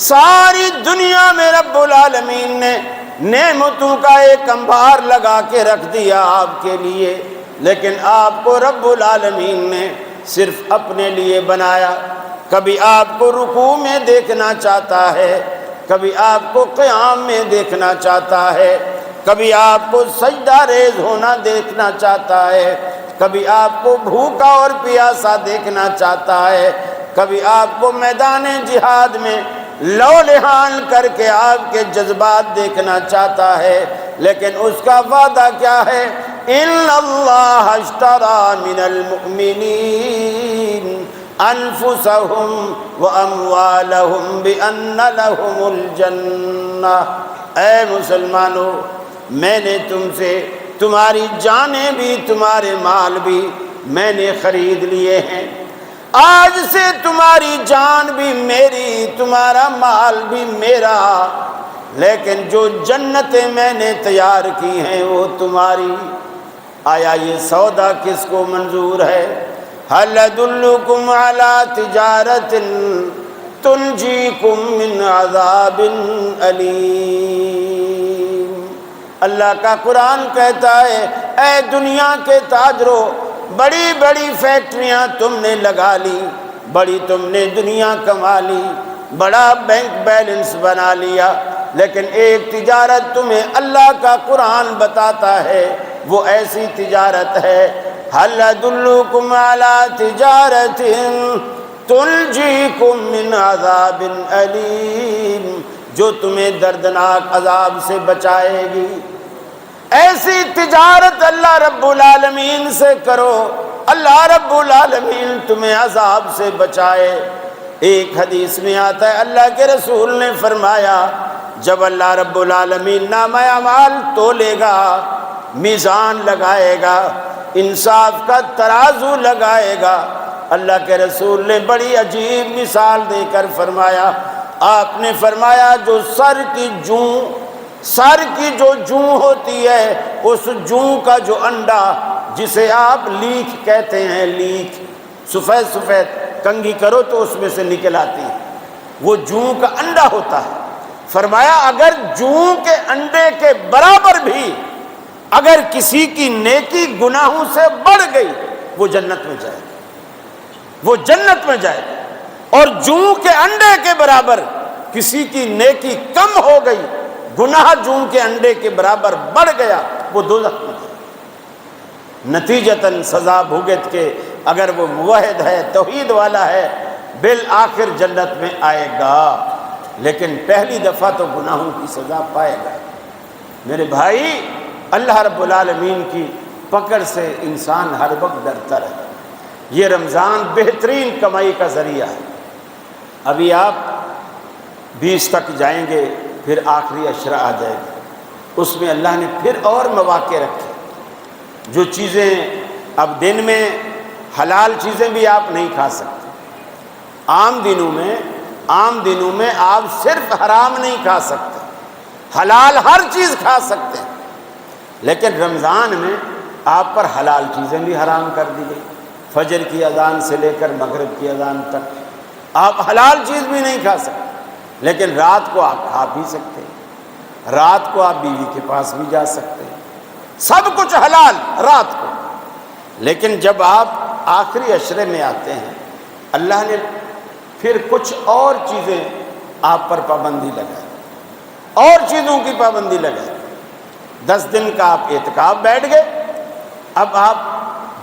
ساری دنیا میں رب العالمین نے نعمتوں کا ایک انبار لگا کے رکھ دیا آپ کے لیے، لیکن آپ کو رب العالمین نے صرف اپنے لیے بنایا۔ کبھی آپ کو رکوع میں دیکھنا چاہتا ہے، کبھی آپ کو قیام میں دیکھنا چاہتا ہے، کبھی آپ کو سجدہ ریز ہونا دیکھنا چاہتا ہے، کبھی آپ کو بھوکا اور پیاسا دیکھنا چاہتا ہے، کبھی آپ کو میدان جہاد میں لو لہان کر کے آپ کے جذبات دیکھنا چاہتا ہے، لیکن اس کا وعدہ کیا ہے؟ ان اللہ اشتری من المؤمنین انفسهم واموالهم بان لهم الجنہ۔ اے مسلمانوں، میں نے تم سے تمہاری جانیں بھی تمہارے مال بھی میں نے خرید لیے ہیں، آج سے تمہاری جان بھی میری، تمہارا مال بھی میرا، لیکن جو جنتیں میں نے تیار کی ہیں وہ تمہاری۔ آیا یہ سودا کس کو منظور ہے؟ هل ادلکم علی تجارت تنجیکم من عذاب علیم۔ اللہ کا قرآن کہتا ہے، اے دنیا کے تاجروں، بڑی بڑی فیکٹریاں تم نے لگا لی، بڑی تم نے دنیا کما لی، بڑا بینک بیلنس بنا لیا، لیکن ایک تجارت تمہیں اللہ کا قرآن بتاتا ہے، وہ ایسی تجارت ہے، هل ادلکم علی تجارت تنجیکم من عذاب علیم، جو تمہیں دردناک عذاب سے بچائے گی۔ ایسی تجارت اللہ رب العالمین سے کرو، اللہ رب العالمین تمہیں عذاب سے بچائے۔ ایک حدیث میں آتا ہے، اللہ کے رسول نے فرمایا، جب اللہ رب العالمین نامہ اعمال تولے گا، میزان لگائے گا، انصاف کا ترازو لگائے گا، اللہ کے رسول نے بڑی عجیب مثال دے کر فرمایا، آپ نے فرمایا جو سر کی جو جوں ہوتی ہے، اس جوں کا جو انڈا جسے آپ لیک کہتے ہیں، لیک سفید سفید کنگھی کرو تو اس میں سے نکل آتی ہے، وہ جوں کا انڈا ہوتا ہے۔ فرمایا اگر جوں کے انڈے کے برابر بھی اگر کسی کی نیکی گناہوں سے بڑھ گئی، وہ جنت میں جائے گی، وہ جنت میں جائے گی، اور جوں کے انڈے کے برابر کسی کی نیکی کم ہو گئی، گناہ جوں کے انڈے کے برابر بڑھ گیا، وہ دوزخ میں جائے گا۔ نتیجتاً سزا بھگت کے اگر وہ موحد ہے، توحید والا ہے، بالآخر جنت میں آئے گا، لیکن پہلی دفعہ تو گناہوں کی سزا پائے گا۔ میرے بھائی، اللہ رب العالمین کی پکڑ سے انسان ہر وقت ڈرتا رہے۔ یہ رمضان بہترین کمائی کا ذریعہ ہے۔ ابھی آپ 20 تک جائیں گے، پھر آخری عشرہ آ جائے گا، اس میں اللہ نے پھر اور مواقع رکھے۔ جو چیزیں اب دن میں حلال چیزیں بھی آپ نہیں کھا سکتے، عام دنوں میں آپ صرف حرام نہیں کھا سکتے، حلال ہر چیز کھا سکتے ہیں، لیکن رمضان میں آپ پر حلال چیزیں بھی حرام کر دی گئی۔ فجر کی اذان سے لے کر مغرب کی اذان تک آپ حلال چیز بھی نہیں کھا سکتے، لیکن رات کو آپ کھا پی سکتے ہیں، رات کو آپ بیوی کے پاس بھی جا سکتے ہیں، سب کچھ حلال رات کو۔ لیکن جب آپ آخری عشرے میں آتے ہیں، اللہ نے پھر کچھ اور چیزیں آپ پر پابندی لگائی، اور چیزوں کی پابندی لگائی۔ 10 دن کا آپ اعتکاف بیٹھ گئے، اب آپ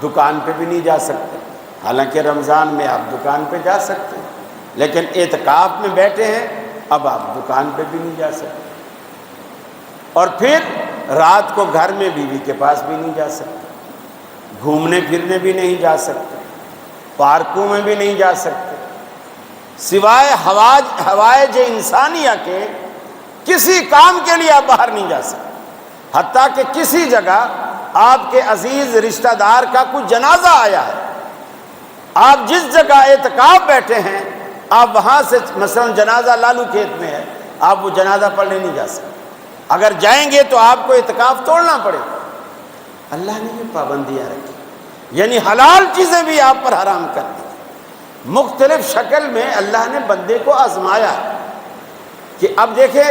دکان پہ بھی نہیں جا سکتے، حالانکہ رمضان میں آپ دکان پہ جا سکتے ہیں، لیکن اعتکاف میں بیٹھے ہیں، اب آپ دکان پہ بھی نہیں جا سکتے، اور پھر رات کو گھر میں بیوی کے پاس بھی نہیں جا سکتے، گھومنے پھرنے بھی نہیں جا سکتے، پارکوں میں بھی نہیں جا سکتے، سوائے حوائج انسانیہ کے کسی کام کے لیے آپ باہر نہیں جا سکتے۔ حتیٰ کہ کسی جگہ آپ کے عزیز رشتہ دار کا کوئی جنازہ آیا ہے، آپ جس جگہ اعتکاف بیٹھے ہیں، آپ وہاں سے مثلا جنازہ لالو کھیت میں ہے، آپ وہ جنازہ پڑھنے نہیں جا سکتے، اگر جائیں گے تو آپ کو اعتکاف توڑنا پڑے گا۔ اللہ نے یہ پابندیاں رکھی، یعنی حلال چیزیں بھی آپ پر حرام کر دی۔ مختلف شکل میں اللہ نے بندے کو آزمایا کہ اب دیکھیں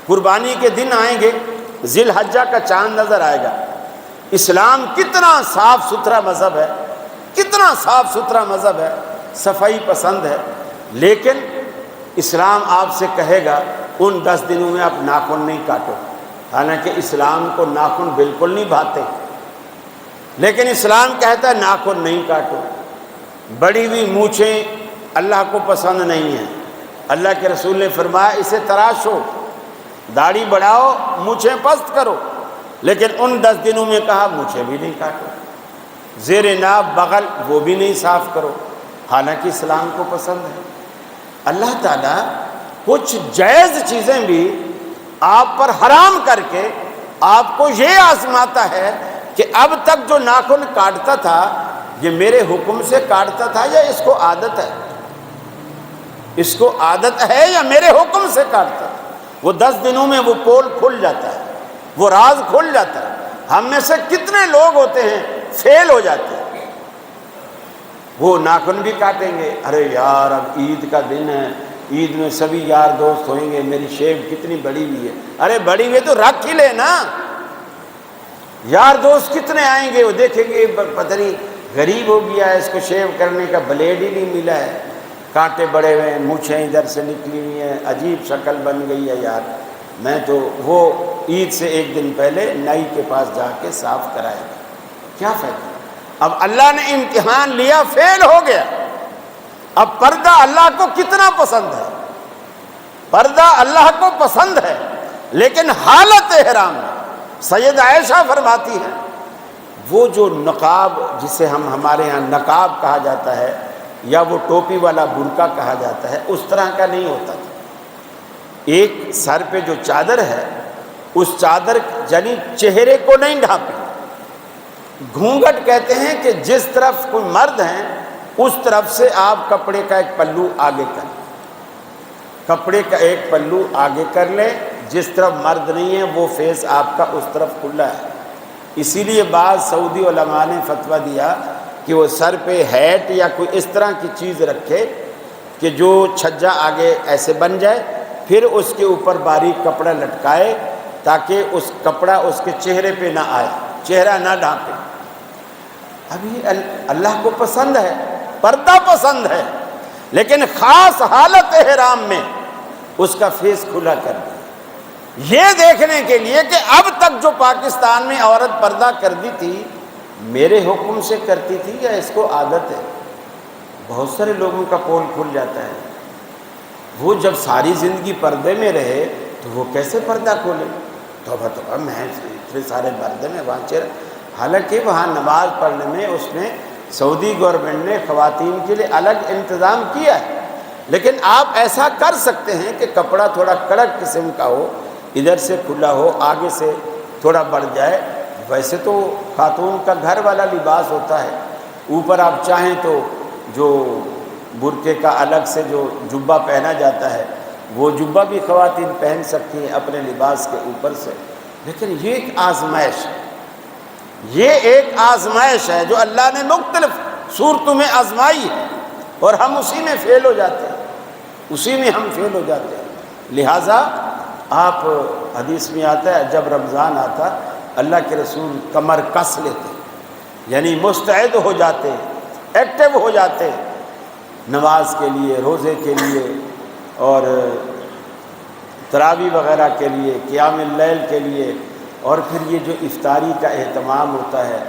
قربانی کے دن آئیں گے، ذی الحجہ کا چاند نظر آئے گا۔ اسلام کتنا صاف ستھرا مذہب ہے، کتنا صاف ستھرا مذہب ہے، صفائی پسند ہے، لیکن اسلام آپ سے کہے گا ان 10 دنوں میں آپ ناخن نہیں کاٹو، حالانکہ اسلام کو ناخن بالکل نہیں بھاتے، لیکن اسلام کہتا ہے ناخن نہیں کاٹو۔ بڑی ہوئی مونچھیں اللہ کو پسند نہیں ہیں، اللہ کے رسول نے فرمایا اسے تراشو، داڑھی بڑھاؤ، مونچھیں پست کرو، لیکن ان 10 دنوں میں کہا مونچھیں بھی نہیں کاٹو، زیر ناف بغل وہ بھی نہیں صاف کرو، حالانکہ اسلام کو پسند ہے۔ اللہ تعالیٰ کچھ جائز چیزیں بھی آپ پر حرام کر کے آپ کو یہ آزماتا ہے کہ اب تک جو ناخن کاٹتا تھا یہ میرے حکم سے کاٹتا تھا یا اس کو عادت ہے، اس کو عادت ہے یا میرے حکم سے کاٹتا ہے۔ وہ 10 دنوں میں وہ پول کھل جاتا ہے، وہ راز کھل جاتا ہے۔ ہم میں سے کتنے لوگ ہوتے ہیں فیل ہو جاتے ہیں، وہ ناخن بھی کاٹیں گے، ارے یار اب عید کا دن ہے، عید میں سبھی یار دوست ہوئیں گے، میری شیو کتنی بڑی ہوئی ہے، ارے بڑی ہوئی تو رکھ ہی لے نا، یار دوست کتنے آئیں گے، وہ دیکھیں گے پتہ نہیں غریب ہو گیا ہے، اس کو شیو کرنے کا بلیڈ ہی نہیں ملا ہے، کانٹے بڑے ہوئے ہیں، مونچھیں ادھر سے نکلی ہوئی ہیں، عجیب شکل بن گئی ہے، یار میں تو وہ عید سے ایک دن پہلے نائی کے پاس جا کے صاف کرائے گا، کیا فائدہ۔ اب اللہ نے امتحان لیا، فیل ہو گیا۔ اب پردہ اللہ کو کتنا پسند ہے، پردہ اللہ کو پسند ہے، لیکن حالت احرام میں سید عائشہ فرماتی ہیں وہ جو نقاب جسے ہمارے ہاں نقاب کہا جاتا ہے یا وہ ٹوپی والا برقع کہا جاتا ہے، اس طرح کا نہیں ہوتا تھا۔ ایک سر پہ جو چادر ہے اس چادر یعنی چہرے کو نہیں ڈھانپی، گھونگھٹ کہتے ہیں کہ جس طرف کوئی مرد ہیں اس طرف سے آپ کپڑے کا ایک پلو آگے کر لیں، کپڑے کا ایک پلو آگے کر لیں، جس طرف مرد نہیں ہے وہ فیس آپ کا اس طرف کھلا ہے۔ اسی لیے بعض سعودی علماء نے فتویٰ دیا کہ وہ سر پہ ہیٹ یا کوئی اس طرح کی چیز رکھے کہ جو چھجا آگے ایسے بن جائے، پھر اس کے اوپر باریک کپڑا لٹکائے تاکہ اس کپڑا اس کے چہرے پہ نہ آئے، چہرہ نہ ڈھانپے۔ اب یہ اللہ کو پسند ہے، پردہ پسند ہے، لیکن خاص حالت احرام میں اس کا فیس کھلا کر دیا، یہ دیکھنے کے لیے کہ اب تک جو پاکستان میں عورت پردہ کر دی تھی میرے حکم سے کرتی تھی یا اس کو عادت ہے۔ بہت سارے لوگوں کا پول کھل جاتا ہے، وہ جب ساری زندگی پردے میں رہے تو وہ کیسے پردہ کھولے، توبہ میں اتنے سارے پردے میں وہاں چہرہ، حالانکہ وہاں نماز پڑھنے میں اس نے سعودی گورنمنٹ نے خواتین کے لیے الگ انتظام کیا ہے، لیکن آپ ایسا کر سکتے ہیں کہ کپڑا تھوڑا کڑک قسم کا ہو، ادھر سے کھلا ہو، آگے سے تھوڑا بڑھ جائے۔ ویسے تو خاتون کا گھر والا لباس ہوتا ہے، اوپر آپ چاہیں تو جو برقعے کا الگ سے جو جبہ پہنا جاتا ہے وہ جبہ بھی خواتین پہن سکتی ہیں اپنے لباس کے اوپر سے، لیکن یہ ایک آزمائش ہے، یہ ایک آزمائش ہے جو اللہ نے مختلف صورتوں میں آزمائی ہے، اور ہم اسی میں فیل ہو جاتے ہیں، اسی میں ہم فیل ہو جاتے ہیں۔ لہٰذا آپ حدیث میں آتا ہے جب رمضان آتا اللہ کے رسول کمر کس لیتے، یعنی مستعد ہو جاتے، ایکٹیو ہو جاتے نماز کے لیے، روزے کے لیے، اور تراویح وغیرہ کے لیے، قیام اللیل کے لیے، اور پھر یہ جو افطاری کا اہتمام ہوتا ہے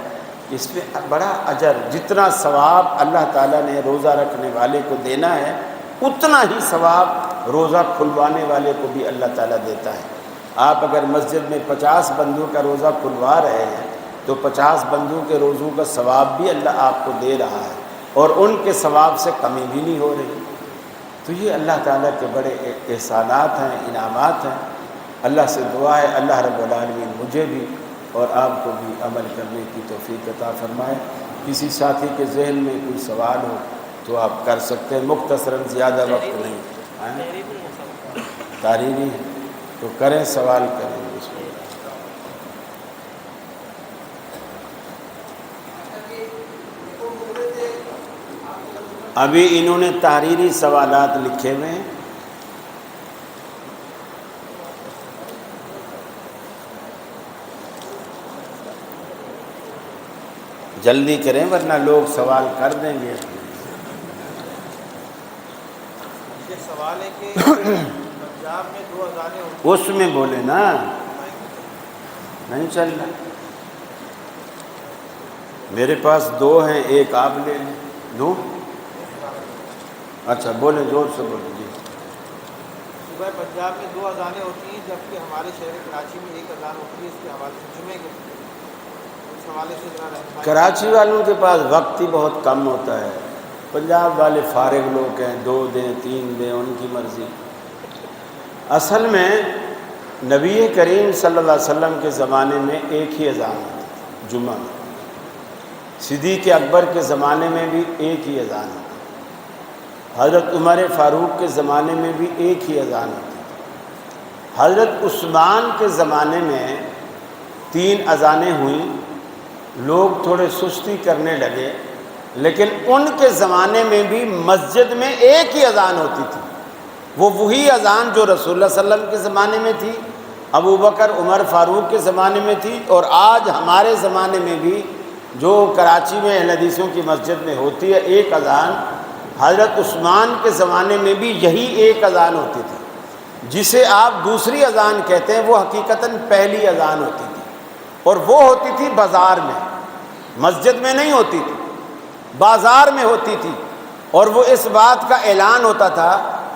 اس میں بڑا اجر، جتنا ثواب اللہ تعالیٰ نے روزہ رکھنے والے کو دینا ہے اتنا ہی ثواب روزہ کھلوانے والے کو بھی اللہ تعالیٰ دیتا ہے۔ آپ اگر مسجد میں 50 بندوں کا روزہ کھلوا رہے ہیں تو 50 بندوں کے روزوں کا ثواب بھی اللہ آپ کو دے رہا ہے، اور ان کے ثواب سے کمی بھی نہیں ہو رہی۔ تو یہ اللہ تعالیٰ کے بڑے احسانات ہیں، انعامات ہیں۔ اللہ سے دعا ہے اللہ رب العالمین مجھے بھی اور آپ کو بھی عمل کرنے کی توفیق عطا فرمائے۔ کسی ساتھی کے ذہن میں کوئی سوال ہو تو آپ کر سکتے ہیں، مختصراً، زیادہ وقت نہیں۔ تحریری ہے تو کریں، سوال کریں اس میں۔ ابھی انہوں نے تحریری سوالات لکھے ہوئے ہیں، جلدی کریں ورنہ لوگ سوال کر دیں گے۔ یہ سوال ہے کہ پنجاب میں 2 اذانیں ہوتی اس میں بولے نا، نہیں چل رہا۔ میرے پاس 2 ہیں، ایک آپ لے لیں۔ 2؟ اچھا بولیں، زور سے بولیں جی۔ صبح پنجاب میں 2 اذانیں ہوتی ہیں جبکہ ہمارے شہر کراچی میں 1 اذان ہوتی ہے، اس کے حوالے سے جمعے کے اس حوالے سے ذرا رہنمائی۔ کراچی والوں کے پاس وقت ہی بہت کم ہوتا ہے، پنجاب والے فارغ لوگ ہیں، 2 دیں 3 دیں، ان کی مرضی۔ اصل میں نبی کریم صلی اللہ علیہ وسلم کے زمانے میں ایک ہی اذان ہوتی تھی جمعہ میں، صدیق اکبر کے زمانے میں بھی ایک ہی اذان ہوتی تھی، حضرت عمر فاروق کے زمانے میں بھی ایک ہی اذان ہوتی تھی، حضرت عثمان کے زمانے میں 3 اذانیں ہوئیں، لوگ تھوڑے سستی کرنے لگے، لیکن ان کے زمانے میں بھی مسجد میں ایک ہی اذان ہوتی تھی، وہی اذان جو رسول اللہ صلی اللہ علیہ وسلم کے زمانے میں تھی، ابو بکر عمر فاروق کے زمانے میں تھی، اور آج ہمارے زمانے میں بھی جو کراچی میں اہل حدیثوں کی مسجد میں ہوتی ہے ایک اذان، حضرت عثمان کے زمانے میں بھی یہی ایک اذان ہوتی تھی، جسے آپ دوسری اذان کہتے ہیں، وہ حقیقتاً پہلی اذان ہوتی تھی، اور وہ ہوتی تھی بازار میں، مسجد میں نہیں ہوتی تھی، بازار میں ہوتی تھی، اور وہ اس بات کا اعلان ہوتا تھا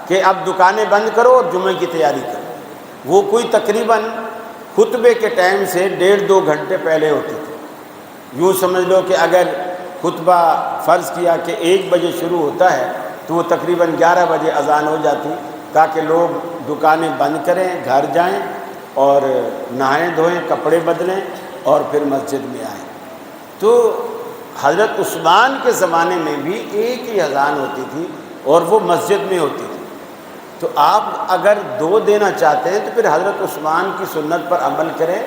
کہ اب دکانیں بند کرو اور جمعے کی تیاری کرو۔ وہ کوئی تقریباً خطبے کے ٹائم سے 1.5-2 گھنٹے پہلے ہوتی تھی۔ یوں سمجھ لو کہ اگر خطبہ فرض کیا کہ 1 بجے شروع ہوتا ہے تو وہ تقریباً 11 بجے اذان ہو جاتی، تاکہ لوگ دکانیں بند کریں، گھر جائیں اور نہائیں دھوئیں، کپڑے بدلیں اور پھر مسجد میں آئیں۔ تو حضرت عثمان کے زمانے میں بھی ایک ہی اذان ہوتی تھی اور وہ مسجد میں ہوتی تھی۔ تو آپ اگر 2 دینا چاہتے ہیں تو پھر حضرت عثمان کی سنت پر عمل کریں،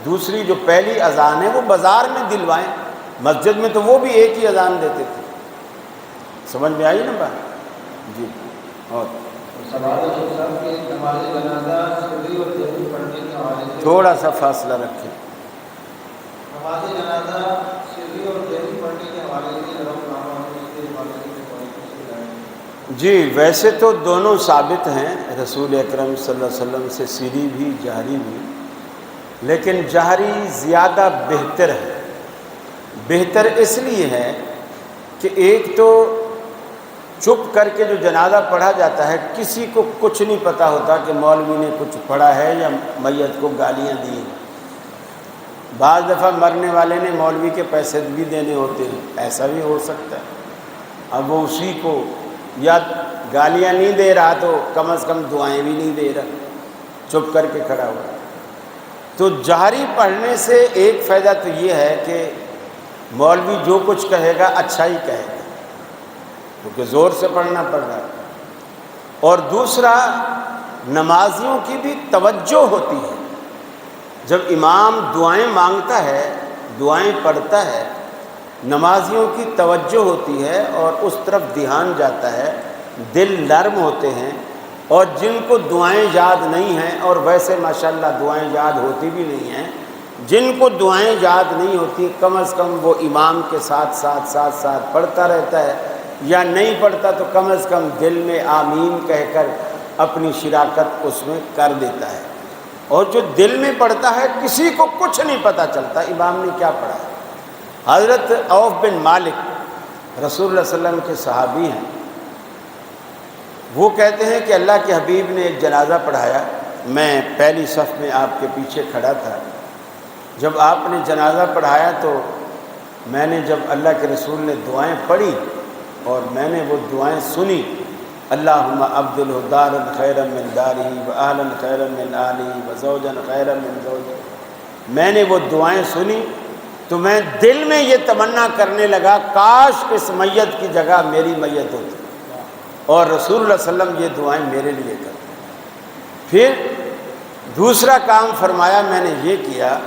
دوسری جو پہلی اذان ہے وہ بازار میں دلوائیں، مسجد میں تو وہ بھی ایک ہی اذان دیتے تھے۔ سمجھ میں آئی نا بات؟ جی۔ اور تھوڑا سا فاصلہ رکھیں۔ جی ویسے تو دونوں ثابت ہیں رسول اکرم صلی اللہ علیہ وسلم سے، سری بھی جہری بھی، لیکن جہری زیادہ بہتر ہے۔ بہتر اس لیے ہے کہ ایک تو چپ کر کے جو جنازہ پڑھا جاتا ہے کسی کو کچھ نہیں پتہ ہوتا کہ مولوی نے کچھ پڑھا ہے یا میت کو گالیاں دی۔ بعض دفعہ مرنے والے نے مولوی کے پیسے بھی دینے ہوتے ہیں، ایسا بھی ہو سکتا ہے۔ اب وہ اسی کو یا گالیاں نہیں دے رہا تو کم از کم دعائیں بھی نہیں دے رہا، چپ کر کے کھڑا ہوا۔ تو جہری پڑھنے سے ایک فائدہ تو یہ ہے کہ مولوی جو کچھ کہے گا اچھا ہی کہے گا، کیونکہ زور سے پڑھنا پڑ رہا ہے۔ اور دوسرا، نمازیوں کی بھی توجہ ہوتی ہے، جب امام دعائیں مانگتا ہے، دعائیں پڑھتا ہے، نمازیوں کی توجہ ہوتی ہے اور اس طرف دھیان جاتا ہے، دل نرم ہوتے ہیں، اور جن کو دعائیں یاد نہیں ہیں، اور ویسے ماشاءاللہ دعائیں یاد ہوتی بھی نہیں ہیں، جن کو دعائیں یاد نہیں ہوتی کم از کم وہ امام کے ساتھ پڑھتا رہتا ہے، یا نہیں پڑھتا تو کم از کم دل میں آمین کہہ کر اپنی شراکت اس میں کر دیتا ہے۔ اور جو دل میں پڑھتا ہے کسی کو کچھ نہیں پتہ چلتا امام نے کیا پڑھا ہے۔ حضرت عوف بن مالک رسول اللہ صلی اللہ علیہ وسلم کے صحابی ہیں، وہ کہتے ہیں کہ اللہ کے حبیب نے ایک جنازہ پڑھایا، میں پہلی صف میں آپ کے پیچھے کھڑا تھا، جب آپ نے جنازہ پڑھایا تو میں نے جب اللہ کے رسول نے دعائیں پڑھی اور میں نے وہ دعائیں سنی، اللہم ابدلہ دارا خیرا من دارہ واہلا خیرا من اہلہ وزوجا خیرا من زوجہ، میں نے وہ دعائیں سنی تو میں دل میں یہ تمنا کرنے لگا کاش اس میت کی جگہ میری میت ہوتی، اور رسول اللہ صلی اللہ علیہ وسلم یہ دعائیں میرے لیے کرتے۔ پھر دوسرا کام فرمایا میں نے یہ کیا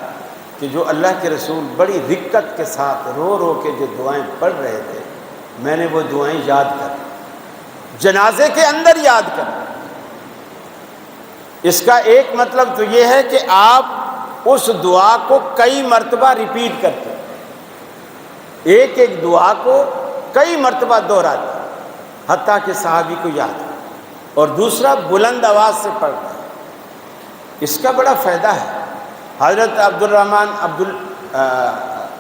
کہ جو اللہ کے رسول بڑی رقت کے ساتھ رو رو کے جو دعائیں پڑھ رہے تھے، میں نے وہ دعائیں یاد کر، جنازے کے اندر یاد کر۔ اس کا ایک مطلب تو یہ ہے کہ آپ اس دعا کو کئی مرتبہ ریپیٹ کرتے ہیں، ایک ایک دعا کو کئی مرتبہ دہراتے ہیں، حتیٰ کہ صحابی کو یاد ہے۔ اور دوسرا، بلند آواز سے پڑھنا، اس کا بڑا فائدہ ہے۔ حضرت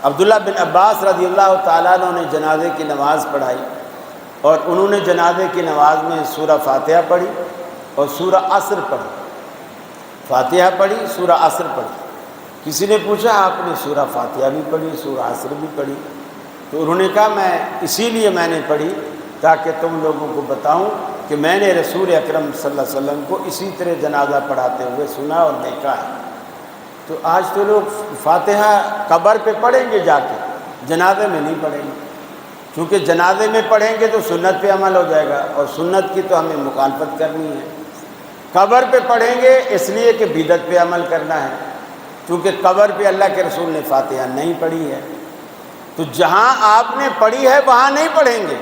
عبداللہ بن عباس رضی اللہ تعالیٰ عنہ نے جنازے کی نماز پڑھائی، اور انہوں نے جنازے کی نماز میں سورہ فاتحہ پڑھی اور سورہ عصر پڑھی، فاتحہ پڑھی، سورہ عصر پڑھی۔ کسی نے پوچھا آپ نے سورہ فاتحہ بھی پڑھی، سورہ عصر بھی پڑھی؟ تو انہوں نے کہا اسی لیے میں نے پڑھی تاکہ تم لوگوں کو بتاؤں کہ میں نے رسول اکرم صلی اللہ علیہ وسلم کو اسی طرح جنازہ پڑھاتے ہوئے سنا اور دیکھا ہے۔ تو آج تو لوگ فاتحہ قبر پہ پڑھیں گے جا کے، جنازے میں نہیں پڑھیں گے، کیونکہ جنازے میں پڑھیں گے تو سنت پہ عمل ہو جائے گا، اور سنت کی تو ہمیں مخالفت کرنی ہے۔ قبر پہ پڑھیں گے اس لیے کہ بدعت پہ عمل کرنا ہے، کیونکہ قبر پہ اللہ کے رسول نے فاتحہ نہیں پڑھی ہے۔ تو جہاں آپ نے پڑھی ہے وہاں نہیں پڑھیں گے،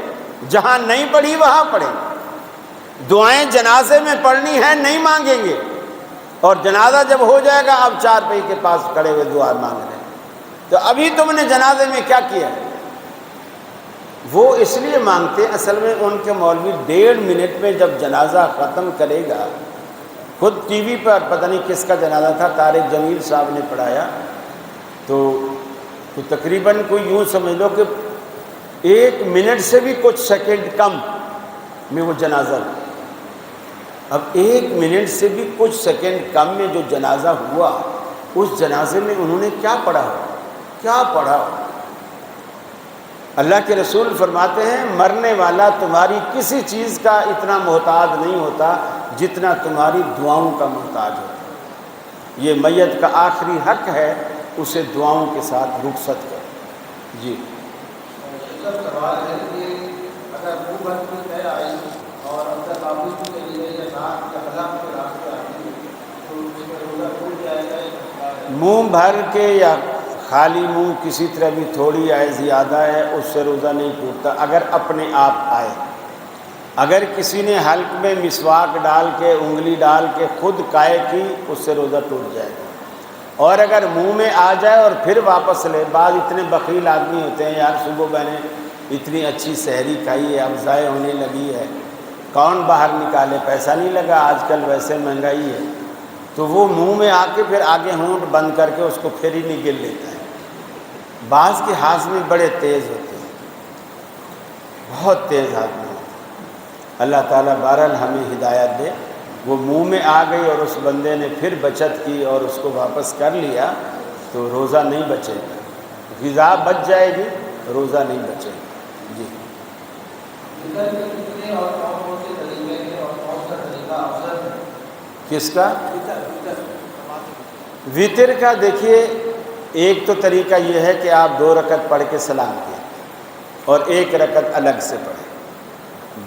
جہاں نہیں پڑھی وہاں پڑھیں گے۔ دعائیں جنازے میں پڑھنی ہے، نہیں مانگیں گے، اور جنازہ جب ہو جائے گا اب چار پائی کے پاس کھڑے ہوئے دعا مانگ رہے ہیں۔ تو ابھی تم نے جنازے میں کیا کیا ہے؟ وہ اس لیے مانگتے، اصل میں ان کے مولوی 1.5 منٹ میں جب جنازہ ختم کرے گا، خود ٹی وی پر پتہ نہیں کس کا جنازہ تھا، طارق جمیل صاحب نے پڑھایا، تو تقریباً کوئی یوں سمجھ لو کہ 1 منٹ سے بھی کچھ سیکنڈ کم میں وہ جنازہ ہوا۔ اب 1 منٹ سے بھی کچھ سیکنڈ کم میں جو جنازہ ہوا، اس جنازے میں انہوں نے کیا پڑھا، کیا پڑھا؟ اللہ کے رسول فرماتے ہیں مرنے والا تمہاری کسی چیز کا اتنا محتاج نہیں ہوتا جتنا تمہاری دعاؤں کا محتاج ہوتا۔ یہ میت کا آخری حق ہے، اسے دعاؤں کے ساتھ رخصت کرو۔ جی سوال ہے کہ اگر منہ بھر کی طے آئی اور اندر بابوجی کے لیے یا ناک یا حلق کے راستے آتی ہے تو اس میں روزہ ٹوٹ جائے گا؟ منہ بھر کے یا خالی منہ کسی طرح بھی تھوڑی آئے زیادہ ہے اس سے روزہ نہیں ٹوٹتا، اگر اپنے آپ آئے۔ اگر کسی نے حلق میں مسواک ڈال کے انگلی ڈال کے خود کائے کی، اس سے روزہ ٹوٹ جائے گا۔ اور اگر منہ میں آ جائے اور پھر واپس لے، بعض اتنے بخیل آدمی ہوتے ہیں، یار صبح میں نے اتنی اچھی سحری کھائی ہے اب ضائع ہونے لگی ہے، کون باہر نکالے، پیسہ نہیں لگا آج کل ویسے مہنگائی ہے، تو وہ منہ میں آ کے پھر آگے ہونٹ بند کر کے اس کو پھر ہی نگل لیتا ہے۔ بعض کے ہاضمے بڑے تیز ہوتے ہیں، بہت تیز ہاضمے ہوتے ہیں۔ اللہ تعالیٰ بہرحال ہمیں ہدایت دے۔ وہ منہ میں آ گئی اور اس بندے نے پھر بچت کی اور اس کو واپس کر لیا تو روزہ نہیں بچے گا، غذا بچ جائے گی، روزہ نہیں بچے گا۔ جی کس کا؟ وطر کا دیکھیے، ایک تو طریقہ یہ ہے کہ آپ 2 رکعت پڑھ کے سلام دیں اور 1 رکعت الگ سے پڑھیں،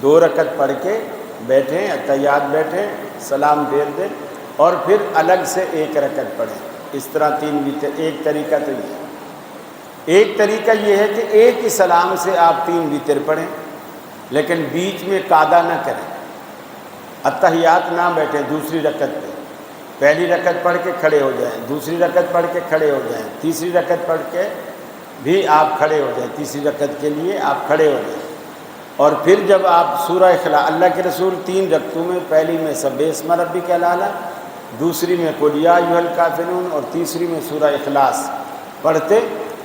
2 رکعت پڑھ کے بیٹھیں، اتحیات بیٹھیں، سلام پھیر دیں اور پھر الگ سے 1 رکعت پڑھیں۔ اس طرح 3 وتر۔ ایک طریقہ تو یہ ہے، ایک طریقہ یہ ہے کہ ایک ہی سلام سے آپ 3 وتر پڑھیں، لیکن بیچ میں قعدہ نہ کریں، اتحیات نہ بیٹھیں دوسری رکعت پہ، پہلی رکعت پڑھ کے کھڑے ہو جائیں، دوسری رکعت پڑھ کے کھڑے ہو جائیں، تیسری رکعت پڑھ کے بھی آپ کھڑے ہو جائیں، تیسری رکعت کے لیے آپ کھڑے ہو جائیں، اور پھر جب آپ سورہ اخلاص، اللہ کے رسول 3 رکعتوں میں پہلی میں سبح اسم ربک الاعلی، دوسری میں قل یا ایھا الکافرون اور تیسری میں سورہ اخلاص پڑھتے،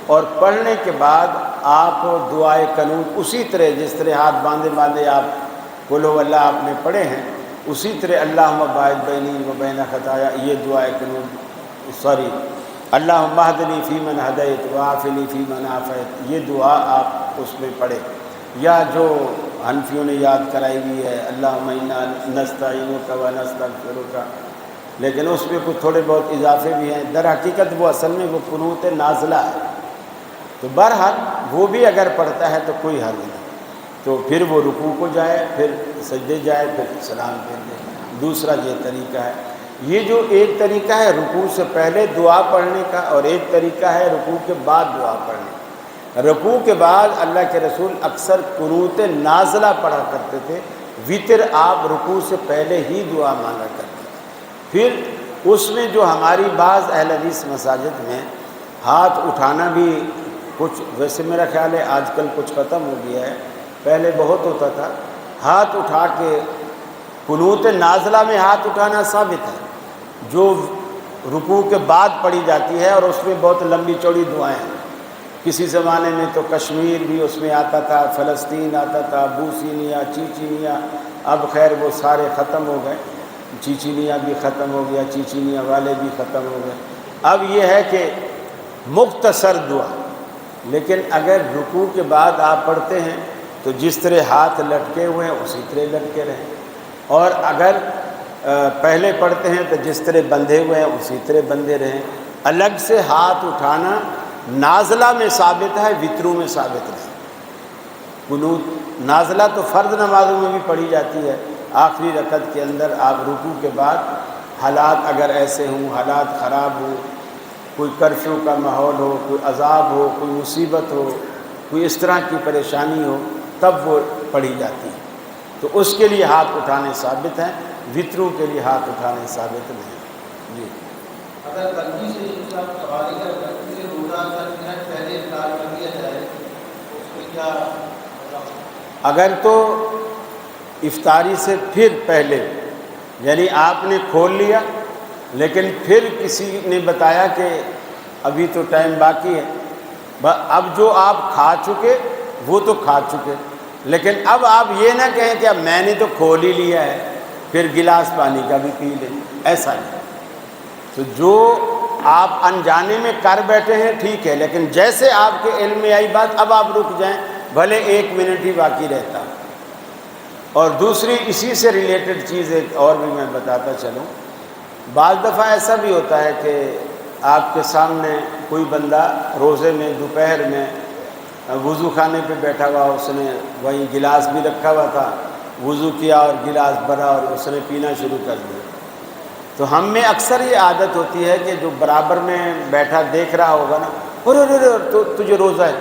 اور پڑھنے کے بعد آپ دعائے قنوت اسی طرح جس طرح ہاتھ باندھے باندھے آپ قل هو اللہ آپ نے پڑھے ہیں، اسی طرح اللہم باعد بینی و بین خطایا، یہ دعائے قنوت اللہم اہدنی فیمن ہدیت وعافنی فیمن عافیت، یہ دعا آپ اس میں پڑھیں، یا جو حنفیوں نے یاد کرائی ہوئی ہے اللہم انا نستعینک و نستغفرک، لیکن اس میں کچھ تھوڑے بہت اضافے بھی ہیں، در حقیقت وہ اصل میں وہ قنوت نازلہ ہے، تو بہرحال وہ بھی اگر پڑھتا ہے تو کوئی حرج نہیں، تو پھر وہ رکوع کو جائے، پھر سجدے جائے، پھر سلام پھیر دے۔ دوسرا یہ طریقہ ہے، یہ جو ایک طریقہ ہے رکوع سے پہلے دعا پڑھنے کا، اور ایک طریقہ ہے رکوع کے بعد دعا پڑھنے کا۔ رکوع کے بعد اللہ کے رسول اکثر قنوت نازلہ پڑھا کرتے تھے، وتر آپ رکوع سے پہلے ہی دعا مانگا کرتے تھے۔ پھر اس میں جو ہماری بعض اہل حدیث مساجد میں ہاتھ اٹھانا بھی کچھ، ویسے میرا خیال ہے آج کل کچھ ختم ہو گیا ہے، پہلے بہت ہوتا تھا، ہاتھ اٹھا کے قنوت نازلہ میں ہاتھ اٹھانا ثابت ہے، جو رکوع کے بعد پڑھی جاتی ہے، اور اس میں بہت لمبی چوڑی دعائیں ہیں۔ کسی زمانے میں تو کشمیر بھی اس میں آتا تھا، فلسطین آتا تھا، بوسینیا، چیچینیا، اب خیر وہ سارے ختم ہو گئے، چیچینیا بھی ختم ہو گیا، چیچینیا والے بھی ختم ہو گئے، اب یہ ہے کہ مختصر دعا۔ لیکن اگر رکوع کے بعد آپ پڑھتے ہیں تو جس طرح ہاتھ لٹکے ہوئے ہیں اسی طرح لٹکے رہیں، اور اگر پہلے پڑھتے ہیں تو جس طرح بندھے ہوئے ہیں اسی طرح بندھے رہیں۔ الگ سے ہاتھ اٹھانا نازلہ میں ثابت ہے، وتروں میں ثابت نہیں۔ قنوت نازلہ تو فرض نمازوں میں بھی پڑھی جاتی ہے، آخری رکعت کے اندر آپ رکوع کے بعد حالات اگر ایسے ہوں، حالات خراب ہوں، کوئی کرفیو کا ماحول ہو، کوئی عذاب ہو، کوئی مصیبت ہو، کوئی اس طرح کی پریشانی ہو، تب وہ پڑھی جاتی ہے، تو اس کے لیے ہاتھ اٹھانے ثابت ہیں، وتروں کے لیے ہاتھ اٹھانے ثابت نہیں۔ جی، اگر غلطی سے سواری کا غلطی سے روزہ پہلے افطار کر دیا جائے تو اس میں کیا؟ اگر تو افطاری سے پھر پہلے، یعنی آپ نے کھول لیا لیکن پھر کسی نے بتایا کہ ابھی تو ٹائم باقی ہے، اب جو آپ کھا چکے وہ تو کھا چکے، لیکن اب آپ یہ نہ کہیں کہ اب میں نے تو کھول ہی لیا ہے پھر گلاس پانی کا بھی پی لیں، ایسا نہیں۔ تو جو آپ انجانے میں کر بیٹھے ہیں ٹھیک ہے، لیکن جیسے آپ کے علم میں آئی بات اب آپ رک جائیں، بھلے 1 منٹ ہی باقی رہتا۔ اور دوسری اسی سے ریلیٹڈ چیز ایک اور بھی میں بتاتا چلوں، بعض دفعہ ایسا بھی ہوتا ہے کہ آپ کے سامنے کوئی بندہ روزے میں دوپہر میں وضو خانے پہ بیٹھا ہوا، اس نے وہیں گلاس بھی رکھا ہوا تھا، وضو کیا اور گلاس بھرا اور اس نے پینا شروع کر دیا۔ تو ہم میں اکثر یہ عادت ہوتی ہے کہ جو برابر میں بیٹھا دیکھ رہا ہوگا نا، تو تجھے روزہ ہے۔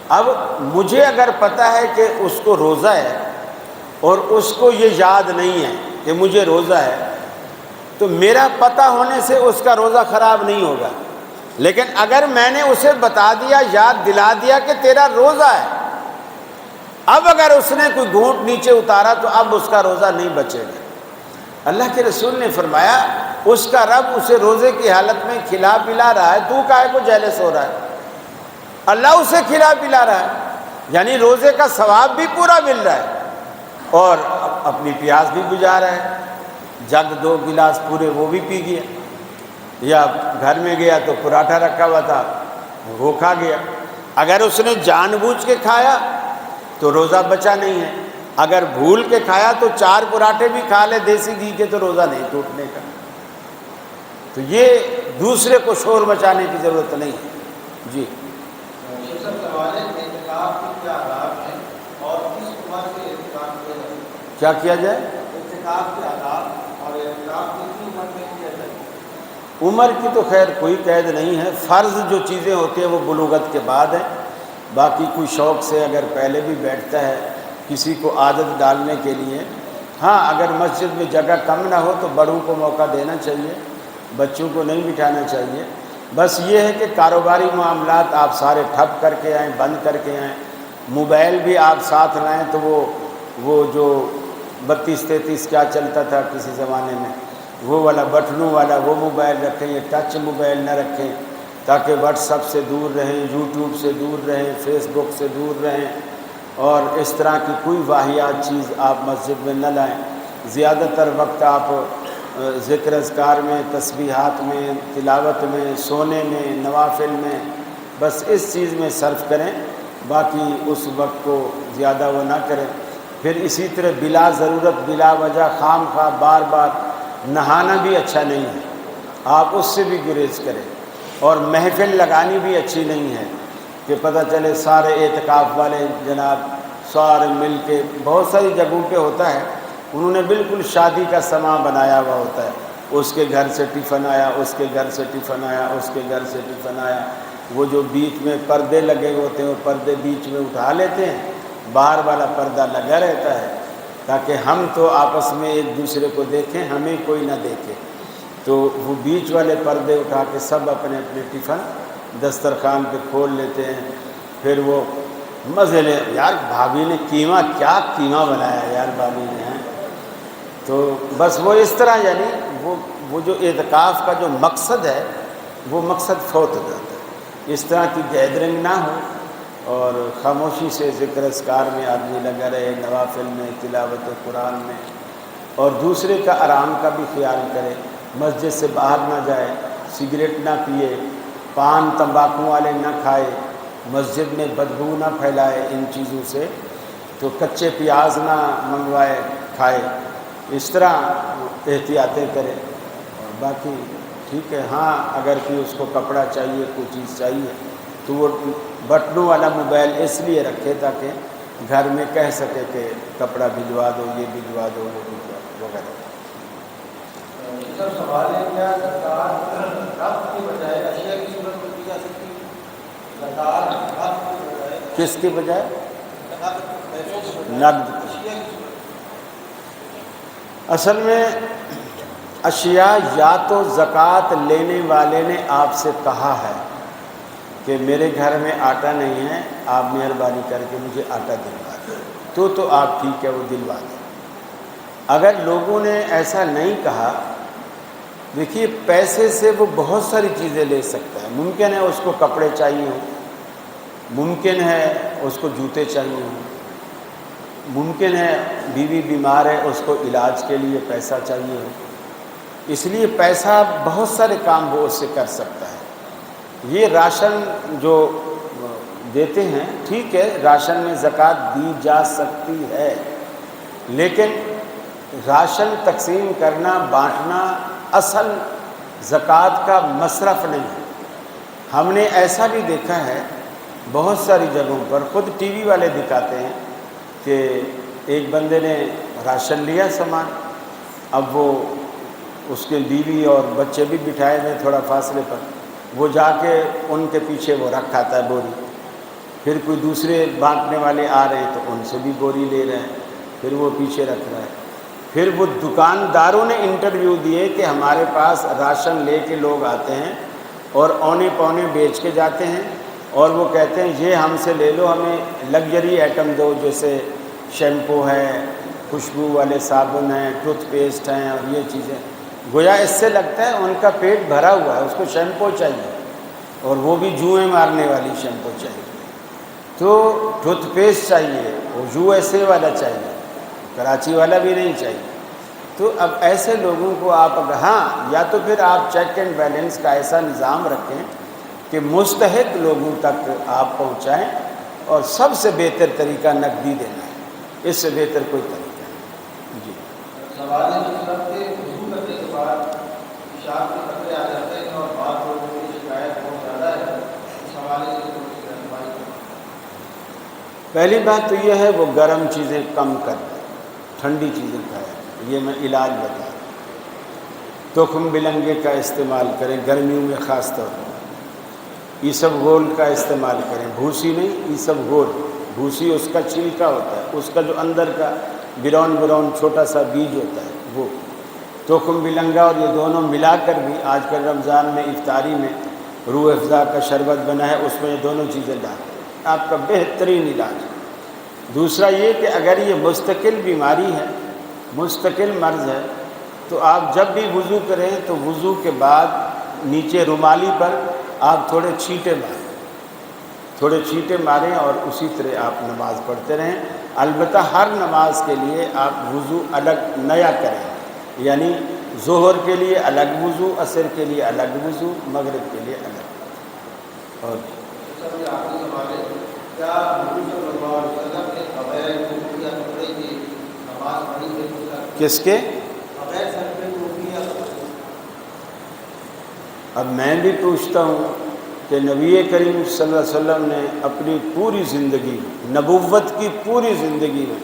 اب مجھے اگر پتہ ہے کہ اس کو روزہ ہے اور اس کو یہ یاد نہیں ہے کہ مجھے روزہ ہے، تو میرا پتہ ہونے سے اس کا روزہ خراب نہیں ہوگا، لیکن اگر میں نے اسے بتا دیا، یاد دلا دیا کہ تیرا روزہ ہے، اب اگر اس نے کوئی گھونٹ نیچے اتارا تو اب اس کا روزہ نہیں بچے گا۔ اللہ کے رسول نے فرمایا اس کا رب اسے روزے کی حالت میں کھلا پلا رہا ہے، تو کاہے کو جیلس ہو رہا ہے؟ اللہ اسے کھلا پلا رہا ہے، یعنی روزے کا ثواب بھی پورا مل رہا ہے اور اپنی پیاس بھی بجھا رہا ہے۔ جگ 2 گلاس پورے وہ بھی پی گیا، یا گھر میں گیا تو پراٹھا رکھا ہوا تھا وہ کھا گیا۔ اگر اس نے جان بوجھ کے کھایا تو روزہ بچا نہیں ہے، اگر بھول کے کھایا تو 4 پراٹھے بھی کھا لے دیسی گھی کے تو روزہ نہیں ٹوٹنے کا۔ تو یہ دوسرے کو شور مچانے کی ضرورت نہیں ہے۔ جی، یہ سب سوال ہے کہ اعتکاف کے کیا آداب ہیں اور کس عمر سے کیا کیا جائے؟ اعتکاف کے آداب اور اعتکاف کتنی عمر میں کیا جائے؟ عمر کی تو خیر کوئی قید نہیں ہے، فرض جو چیزیں ہوتی ہیں وہ بلوغت کے بعد ہیں، باقی کوئی شوق سے اگر پہلے بھی بیٹھتا ہے کسی کو عادت ڈالنے کے لیے، ہاں اگر مسجد میں جگہ کم نہ ہو تو بڑوں کو موقع دینا چاہیے، بچوں کو نہیں بٹھانا چاہیے۔ بس یہ ہے کہ کاروباری معاملات آپ سارے ٹھپ کر کے آئیں، بند کر کے آئیں، موبائل بھی آپ ساتھ لائیں تو وہ جو 32-33 کیا چلتا تھا کسی زمانے میں، وہ والا بٹنوں والا وہ موبائل رکھیں، یہ ٹچ موبائل نہ رکھیں، تاکہ واٹس ایپ سے دور رہیں، یوٹیوب سے دور رہیں، فیس بک سے دور رہیں، اور اس طرح کی کوئی واہیات چیز آپ مسجد میں نہ لائیں۔ زیادہ تر وقت آپ ذکر اذکار میں، تسبیحات میں، تلاوت میں، سونے میں، نوافل میں، بس اس چیز میں صرف کریں، باقی اس وقت کو زیادہ وہ نہ کریں۔ پھر اسی طرح بلا ضرورت بلا وجہ خام خواہ بار بار نہانا بھی اچھا نہیں ہے، آپ اس سے بھی گریز کریں، اور محفل لگانی بھی اچھی نہیں ہے کہ پتہ چلے سارے اعتکاف والے جناب سارے مل کے، بہت ساری جگہوں پہ ہوتا ہے انہوں نے بالکل شادی کا سماں بنایا ہوا ہوتا ہے، اس کے گھر سے ٹفن آیا، اس کے گھر سے ٹفن آیا، اس کے گھر سے ٹفن آیا، وہ جو بیچ میں پردے لگے ہوتے ہیں وہ پردے بیچ میں اٹھا لیتے ہیں، باہر والا پردہ لگا رہتا ہے تاکہ ہم تو آپس میں ایک دوسرے کو دیکھیں، ہمیں کوئی نہ دیکھے، تو وہ بیچ والے پردے اٹھا کے سب اپنے اپنے ٹفن دسترخوان پہ کھول لیتے ہیں، پھر وہ مزے لے، یار بھابھی نے قیمہ کیا قیمہ بنایا یار بھابھی نے، تو بس وہ اس طرح، یعنی وہ جو اعتکاف کا جو مقصد ہے وہ مقصد فوت ہو جاتا ہے۔ اس طرح کی گیدرنگ نہ ہو اور خاموشی سے ذکر اذکار میں آدمی لگا رہے، نوافل میں، تلاوت قرآن میں، اور دوسرے کا آرام کا بھی خیال کرے، مسجد سے باہر نہ جائے، سگریٹ نہ پیے، پان تمباکو والے نہ کھائے، مسجد میں بدبو نہ پھیلائے ان چیزوں سے، تو کچے پیاز نہ منگوائے کھائے، اس طرح احتیاطیں کرے، اور باقی ٹھیک ہے۔ ہاں اگر کوئی اس کو کپڑا چاہیے، کوئی چیز چاہیے تو وہ بٹنوں والا موبائل اس لیے رکھے تاکہ گھر میں کہہ سکے کہ کپڑا بھجوا دو، یہ بھجوا دو، وہ بھجوا دو وغیرہ۔ سر سوال ہے، کیا زکوٰۃ رفع کی بجائے اشیاء کی صورت میں کی جا سکتی ہے؟ زکوٰۃ رفع کی بجائے کس کی بجائے؟ نقد کی۔ اصل میں اشیاء یا تو زکوٰۃ لینے والے نے آپ سے کہا ہے کہ میرے گھر میں آٹا نہیں ہے، آپ مہربانی کر کے مجھے آٹا دلوا دیں، تو آپ ٹھیک ہے وہ دلوا دیں۔ اگر لوگوں نے ایسا نہیں کہا، دیکھیے پیسے سے وہ بہت ساری چیزیں لے سکتا ہے، ممکن ہے اس کو کپڑے چاہیے ہوں، ممکن ہے اس کو جوتے چاہیے ہوں، ممکن ہے بیوی بیمار ہے اس کو علاج کے لیے پیسہ چاہیے ہو، اس لیے پیسہ بہت سارے کام وہ اس سے کر سکتا ہے۔ یہ راشن جو دیتے ہیں ٹھیک ہے، راشن میں زکوٰۃ دی جا سکتی ہے، لیکن راشن تقسیم کرنا، بانٹنا اصل زکوٰۃ کا مصرف نہیں ہے۔ ہم نے ایسا بھی دیکھا ہے بہت ساری جگہوں پر، خود ٹی وی والے دکھاتے ہیں کہ ایک بندے نے راشن لیا سامان، اب وہ اس کے بیوی اور بچے بھی بٹھائے ہوئے تھوڑا فاصلے پر، وہ جا کے ان کے پیچھے وہ رکھ کھاتا ہے بوری، پھر کوئی دوسرے بانٹنے والے آ رہے ہیں تو ان سے بھی بوری لے رہے ہیں، پھر وہ پیچھے رکھ رہا ہے۔ پھر وہ دکانداروں نے انٹرویو دیے کہ ہمارے پاس راشن لے کے لوگ آتے ہیں اور اونے پونے بیچ کے جاتے ہیں، اور وہ کہتے ہیں یہ ہم سے لے لو، ہمیں لگژری آئٹم دو، جیسے شیمپو ہے، خوشبو والے صابن ہیں، ٹوتھ پیسٹ ہیں، اور یہ چیزیں، گویا اس سے لگتا ہے ان کا پیٹ بھرا ہوا ہے، اس کو شیمپو چاہیے، اور وہ بھی جوئیں مارنے والی شیمپو چاہیے، تو ٹوتھ پیسٹ چاہیے، وہ یو ایس اے والا چاہیے، کراچی والا بھی نہیں چاہیے۔ تو اب ایسے لوگوں کو آپ ہاں، یا تو پھر آپ چیک اینڈ بیلنس کا ایسا نظام رکھیں کہ مستحق لوگوں تک آپ پہنچائیں، اور سب سے بہتر طریقہ نقدی دینا ہے، اس سے بہتر کوئی طریقہ نہیں۔ جی سوال ہے کہ سب کے وضو کرنے کے بعد پیشاب کے قطرے آ جاتے ہیں اور بعض لوگوں کی شکایت بہت زیادہ ہے، اس حوالے سے تھوڑی سی رہنمائی کریں۔ پہلی بات تو یہ ہے وہ گرم چیزیں کم کر دیں، ٹھنڈی چیزیں کھایا، یہ میں علاج بتا رہا ہوں۔ تخم بلنگے کا استعمال کریں گرمیوں میں خاص طور پر، ایسب گول کا استعمال کریں، بھوسی نہیں ایسب گول، بھوسی اس کا چھلکا ہوتا ہے، اس کا جو اندر کا براؤن چھوٹا سا بیج ہوتا ہے وہ، تخم بلنگا اور یہ دونوں ملا کر بھی آج کل رمضان میں افطاری میں روح افزا کا شربت بنا ہے، اس میں یہ دونوں چیزیں ڈالیں، آپ کا بہترین علاج ہے۔ دوسرا یہ کہ اگر یہ مستقل بیماری ہے، مستقل مرض ہے، تو آپ جب بھی وضو کریں تو وضو کے بعد نیچے رومالی پر آپ تھوڑے چھینٹے ماریں اور اسی طرح آپ نماز پڑھتے رہیں۔ البتہ ہر نماز کے لیے آپ وضو الگ نیا کریں، یعنی ظہر کے لیے الگ وضو، عصر کے لیے الگ وضو، مغرب کے لیے الگ۔ اور سر یہ آخری سوال ہے، کیا حضور صلی اللہ علیہ وسلم نے بغیر ٹوپی یا کپڑے کی نماز پڑھی ہے؟ کس کے؟ بغیر سر پہ ٹوپی یا کپڑے؟ اب میں بھی پوچھتا ہوں کہ نبی کریم صلی اللہ علیہ وسلم نے اپنی پوری زندگی، نبوت کی پوری زندگی میں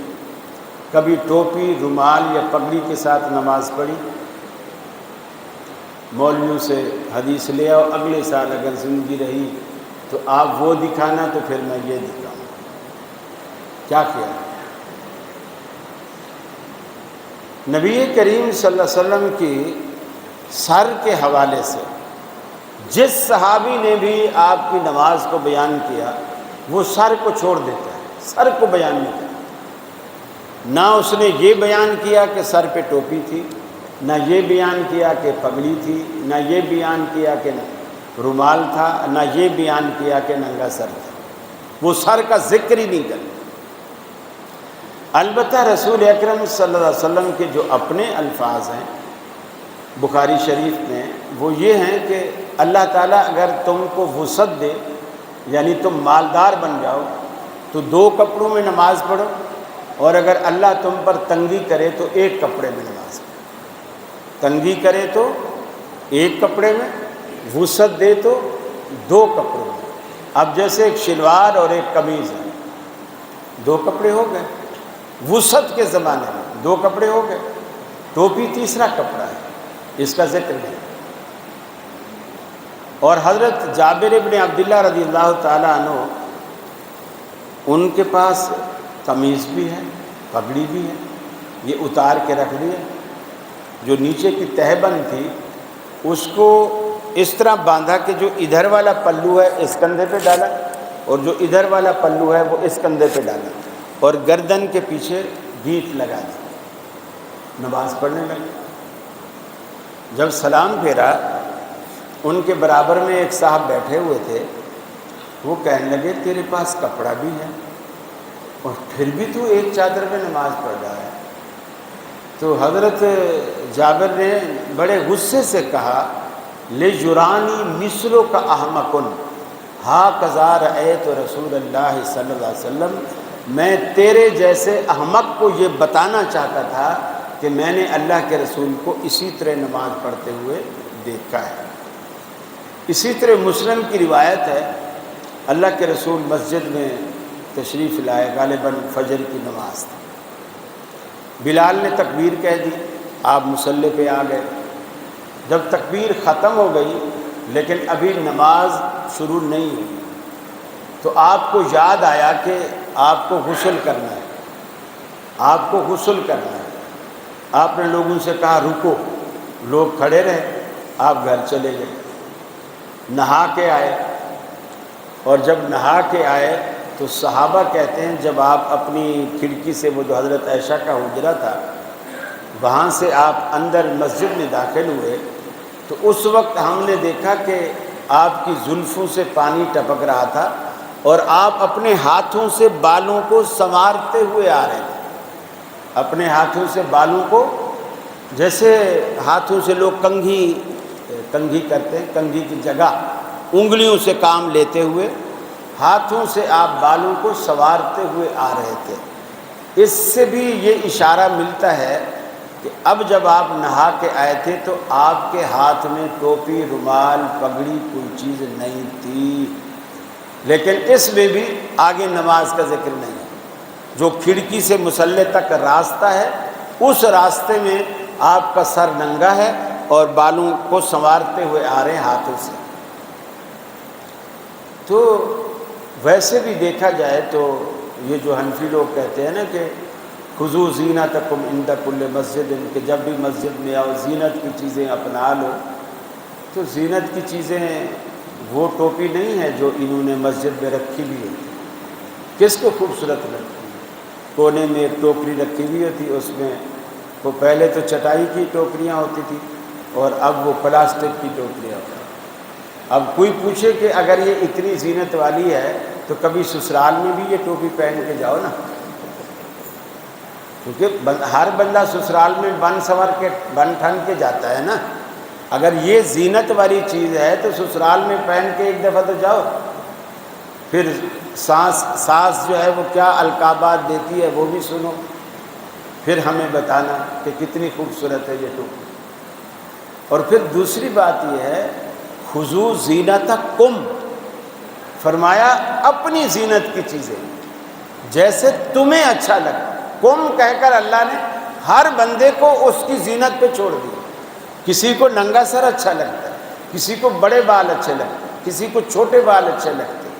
کبھی ٹوپی، رومال یا پگڑی کے ساتھ نماز پڑھی؟ مولویوں سے حدیث لے آؤ، اگلے سال اگر زندگی رہی تو آپ وہ دکھانا، تو پھر میں یہ دکھاؤں۔ کیا کیا؟ نبی کریم صلی اللہ علیہ وسلم کی سر کے حوالے سے جس صحابی نے بھی آپ کی نماز کو بیان کیا، وہ سر کو چھوڑ دیتا ہے، سر کو بیان نہیں کرتا۔ نہ اس نے یہ بیان کیا کہ سر پہ ٹوپی تھی، نہ یہ بیان کیا کہ پگڑی تھی، نہ یہ بیان کیا کہ رومال تھا، نہ یہ بیان کیا کہ ننگا سر تھا، وہ سر کا ذکر ہی نہیں کرتا۔ البتہ رسول اکرم صلی اللہ علیہ وسلم کے جو اپنے الفاظ ہیں بخاری شریف میں، وہ یہ ہیں کہ اللہ تعالیٰ اگر تم کو وسعت دے، یعنی تم مالدار بن جاؤ، تو 2 کپڑوں میں نماز پڑھو، اور اگر اللہ تم پر تنگی کرے تو 1 کپڑے میں نماز پڑھو۔ تنگی کرے تو 1 کپڑے میں، وسعت دے تو 2 کپڑوں میں۔ اب جیسے ایک شلوار اور ایک قمیض ہے، 2 کپڑے ہو گئے، وسعت کے زمانے میں 2 کپڑے ہو گئے۔ ٹوپی تیسرا کپڑا ہے، اس کا ذکر نہیں۔ اور حضرت جابر ابن عبداللہ رضی اللہ تعالیٰ عنہ، ان کے پاس قمیض بھی ہے، پگڑی بھی ہے، یہ اتار کے رکھ دیا، جو نیچے کی تہبند تھی اس کو اس طرح باندھا کہ جو ادھر والا پلو ہے اس کندھے پہ ڈالا، اور جو ادھر والا پلو ہے وہ اس کندھے پہ ڈالا، اور گردن کے پیچھے گیٹ لگا دی، نماز پڑھنے لگے۔ جب سلام پھیرا، ان کے برابر میں ایک صاحب بیٹھے ہوئے تھے، وہ کہنے لگے تیرے پاس کپڑا بھی ہے اور پھر بھی تو ایک چادر میں نماز پڑھ رہا ہے۔ تو حضرت جابر نے بڑے غصے سے کہا، لِجُرَانِي مِثْلُكَ أَحْمَقٌ هَكَذَا رَأَيْتُ رسول اللہ صلی اللہ علیہ وسلم، میں تیرے جیسے احمق کو یہ بتانا چاہتا تھا کہ میں نے اللہ کے رسول کو اسی طرح نماز پڑھتے ہوئے دیکھا ہے۔ اسی طرح مسلم کی روایت ہے، اللہ کے رسول مسجد میں تشریف لائے، غالباً فجر کی نماز تھی، بلال نے تکبیر کہہ دی، آپ مصلی پہ آ گئے۔ جب تکبیر ختم ہو گئی لیکن ابھی نماز شروع نہیں ہوئی، تو آپ کو یاد آیا کہ آپ کو غسل کرنا ہے، آپ کو غسل کرنا ہے۔ آپ نے لوگوں سے کہا رکو، لوگ کھڑے رہے، آپ گھر چلے گئے، نہا کے آئے، اور جب نہا کے آئے تو صحابہ کہتے ہیں جب آپ اپنی کھڑکی سے، وہ جو حضرت عائشہ کا حجرہ تھا، وہاں سے آپ اندر مسجد میں داخل ہوئے، تو اس وقت ہم نے دیکھا کہ آپ کی زلفوں سے پانی ٹپک رہا تھا، اور آپ اپنے ہاتھوں سے بالوں کو سنوارتے ہوئے آ رہے تھے، اپنے ہاتھوں سے بالوں کو، جیسے ہاتھوں سے لوگ کنگھی کرتے ہیں، کنگھی کی جگہ انگلیوں سے کام لیتے ہوئے ہاتھوں سے آپ بالوں کو سنوارتے ہوئے آ رہے تھے۔ اس سے بھی یہ اشارہ ملتا ہے کہ اب جب آپ نہا کے آئے تھے تو آپ کے ہاتھ میں ٹوپی، رومال، پگڑی کوئی چیز نہیں تھی، لیکن اس میں بھی آگے نماز کا ذکر نہیں ہے۔ جو کھڑکی سے مصلی تک راستہ ہے اس راستے میں آپ کا سر ننگا ہے اور بالوں کو سنوارتے ہوئے آ رہے ہیں ہاتھوں سے۔ تو ویسے بھی دیکھا جائے تو یہ جو حنفی لوگ کہتے ہیں نا کہ خذوا زینتکم عند کل مسجد، کہ جب بھی مسجد میں آؤ زینت کی چیزیں اپنا لو، تو زینت کی چیزیں وہ ٹوپی نہیں ہے جو انہوں نے مسجد میں رکھی ہوئی ہے۔ کس کو خوبصورت لگتی ہے؟ کونے میں ایک ٹوکری رکھی ہوئی ہوتی، اس میں وہ پہلے تو چٹائی کی ٹوکریاں ہوتی تھی اور اب وہ پلاسٹک کی ٹوکریاں ہوتی ہیں۔ اب کوئی پوچھے کہ اگر یہ اتنی زینت والی ہے تو کبھی سسرال میں بھی یہ ٹوپی پہن کے جاؤ نا، کیونکہ ہر بندہ سسرال میں بن سنور کے بن ٹھن کے جاتا ہے نا۔ اگر یہ زینت والی چیز ہے تو سسرال میں پہن کے ایک دفعہ تو جاؤ، پھر ساس جو ہے وہ کیا القابات دیتی ہے وہ بھی سنو، پھر ہمیں بتانا کہ کتنی خوبصورت ہے یہ ٹوپی۔ اور پھر دوسری بات یہ ہے خذوا زینتکم، فرمایا اپنی زینت کی چیزیں جیسے تمہیں اچھا لگے۔ کم کہہ کر اللہ نے ہر بندے کو اس کی زینت پہ چھوڑ دیا۔ کسی کو ننگا سر اچھا لگتا ہے، کسی کو بڑے بال اچھے لگتے ہیں، کسی کو چھوٹے بال اچھے لگتے ہیں،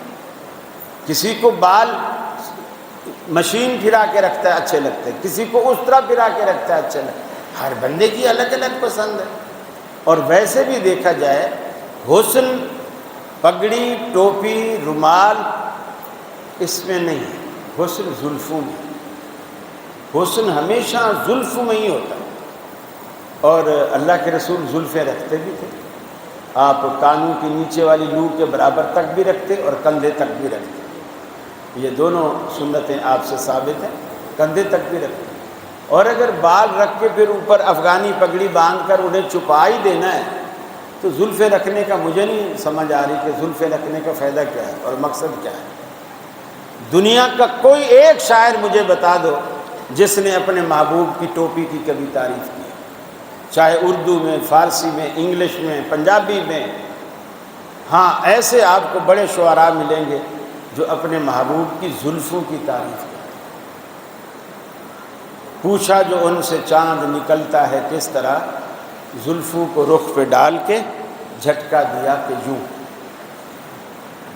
کسی کو بال مشین پھرا کے رکھتا ہے اچھے لگتے ہیں، کسی کو اس طرح پھرا کے رکھتا ہے اچھے لگتے ہیں۔ ہر بندے کی الگ الگ پسند ہے۔ اور ویسے بھی دیکھا جائے حسن پگڑی، ٹوپی، رومال اس میں نہیں ہے، حسن زلفوں میں۔ حسن ہمیشہ زلفوں میں ہی ہوتا ہے، اور اللہ کے رسول زلفیں رکھتے بھی تھے۔ آپ کانوں کے نیچے والی لو کے برابر تک بھی رکھتے اور کندھے تک بھی رکھتے، یہ دونوں سنتیں آپ سے ثابت ہیں، کندھے تک بھی رکھتے۔ اور اگر بال رکھ کے پھر اوپر افغانی پگڑی باندھ کر انہیں چھپا ہی دینا ہے تو زلفیں رکھنے کا مجھے نہیں سمجھ آ رہی کہ زلفیں رکھنے کا فائدہ کیا ہے اور مقصد کیا ہے۔ دنیا کا کوئی ایک شاعر مجھے بتا دو جس نے اپنے محبوب کی ٹوپی کی کبھی تعریف کی، چاہے اردو میں، فارسی میں، انگلش میں، پنجابی میں۔ ہاں ایسے آپ کو بڑے شعراء ملیں گے جو اپنے محبوب کی زلفوں کی تعریف کرتے ہیں۔ پوچھا جو ان سے چاند نکلتا ہے کس طرح، زلفوں کو رخ پہ ڈال کے جھٹکا دیا کہ یوں۔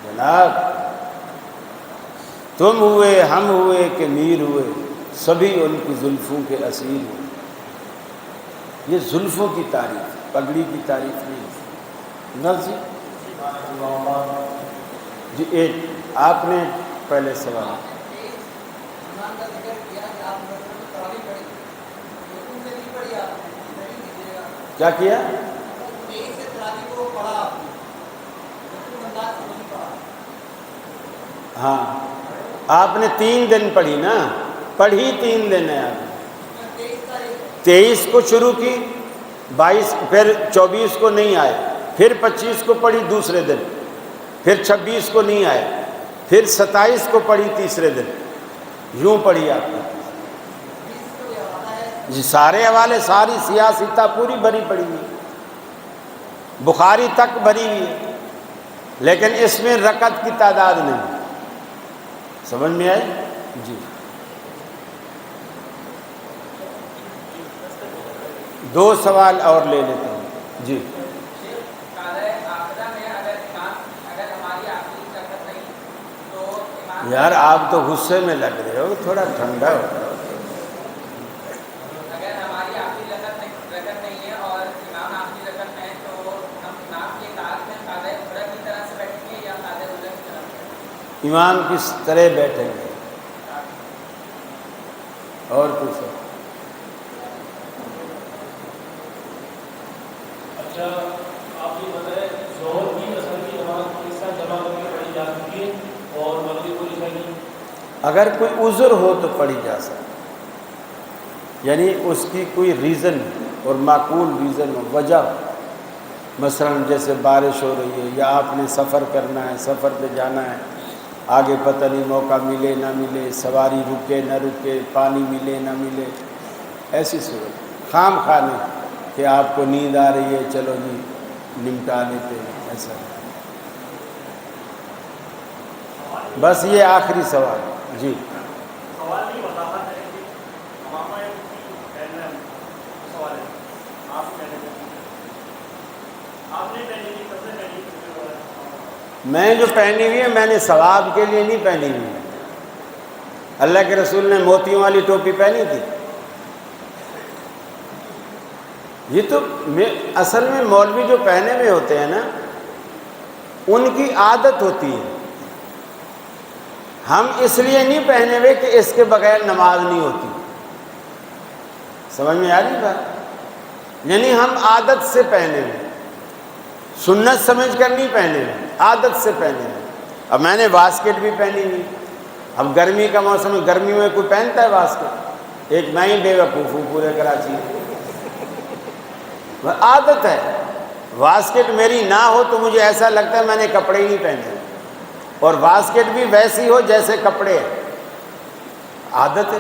جناب تم ہوئے ہم ہوئے کہ میر ہوئے، سبھی ان کی زلفوں کے اسیر ہوئے۔ یہ زلفوں کی تعریف، پگڑی کی تعریف نہیں۔ نفس جی ایک آپ نے پہلے سوال کیا کیا؟ ہاں آپ نے 3 دن پڑھی نا، پڑھی 3 دن ہے آپ۔ 23 کو شروع کی، 22 پھر 24 کو نہیں آئے، پھر 25 کو پڑھی دوسرے دن، پھر 26 کو نہیں آئے، پھر 27 کو پڑھی تیسرے دن، یوں پڑھی آپ نے جی۔ سارے حوالے، ساری سیاستہ پوری بھری پڑی ہوئی، بخاری تک بھری ہوئی ہے، لیکن اس میں رکعت کی تعداد نہیں۔ سمجھ میں آئی جی؟ 2 سوال اور لے لیتے ہیں جی۔ یار آپ تو غصے میں لگ رہے ہو، تھوڑا ٹھنڈا ہو۔ اگر ہماری آخری رکعت نہیں ہے اور امام آخری رکعت میں ہے تو ہم امام کے ساتھ میں قاعدہ عمرہ کی طرح سے بیٹھیں گے یا قاعدہ عمرہ کی طرح سے؟ امام کس طرح بیٹھیں گے؟ اور پوچھو۔ اچھا آپ یہ بتائیں ظہر کی اثر کی نماز کس طرح جمع کر کے پڑھی جا سکتی ہے اور مغرب کو عشاء کی؟ اگر کوئی عذر ہو تو پڑھی جا سکتی، یعنی اس کی کوئی ریزن اور معقول ریزن ہو، وجہ ہو، مثلا جیسے بارش ہو رہی ہے یا آپ نے سفر کرنا ہے، سفر پہ جانا ہے، آگے پتہ نہیں موقع ملے نہ ملے، سواری رکے نہ رکے، پانی ملے نہ ملے، ایسی صورت خام خانے کہ آپ کو نیند آ رہی ہے چلو جی نمٹا لیتے ہیں، ایسا۔ بس یہ آخری سوال جی۔ سوال نہیں وضاحت ہے کہ امامہ کی آپ نے پہنی تھی، کب نے پہنی تھی؟ میں جو پہنی ہوئی ہے میں نے ثواب کے لیے نہیں پہنی ہوئی ہے۔ اللہ کے رسول نے موتیوں والی ٹوپی پہنی تھی۔ یہ تو اصل میں مولوی جو پہنے ہوئے ہوتے ہیں نا ان کی عادت ہوتی ہے، ہم اس لیے نہیں پہنے ہوئے کہ اس کے بغیر نماز نہیں ہوتی۔ سمجھ میں آ رہی بات؟ یعنی ہم عادت سے پہنے ہوئے، سنت سمجھ کر نہیں پہنے ہوئے، عادت سے پہنے ہوئے۔ اب میں نے واسکٹ بھی پہنی ہوئی، اب گرمی کا موسم ہے، گرمی میں کوئی پہنتا ہے واسکٹ؟ ایک میں ہی بے وقوف ہوں پورے کراچی میں۔ عادت ہے، واسکٹ میری نہ ہو تو مجھے ایسا لگتا ہے میں نے کپڑے ہی نہیں پہنے، اور واسکٹ بھی ویسی ہو جیسے کپڑے ہیں۔ عادت ہے،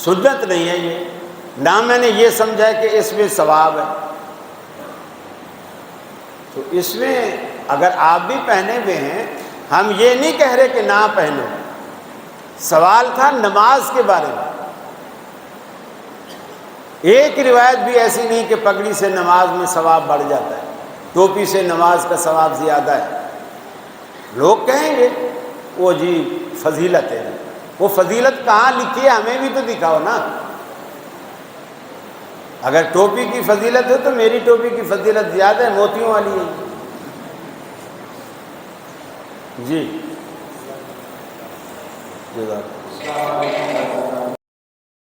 سنت نہیں ہے یہ، نہ میں نے یہ سمجھا کہ اس میں ثواب ہے۔ تو اس میں اگر آپ بھی پہنے ہوئے ہیں، ہم یہ نہیں کہہ رہے کہ نہ پہنو، سوال تھا نماز کے بارے میں۔ ایک روایت بھی ایسی نہیں کہ پگڑی سے نماز میں ثواب بڑھ جاتا ہے، ٹوپی سے نماز کا ثواب زیادہ ہے۔ لوگ کہیں گے وہ جی فضیلت ہے، وہ فضیلت کہاں لکھی ہے ہمیں بھی تو دکھاؤ نا۔ اگر ٹوپی کی فضیلت ہے تو میری ٹوپی کی فضیلت زیادہ ہے، موتیوں والی ہے جی۔ جزاک اللہ۔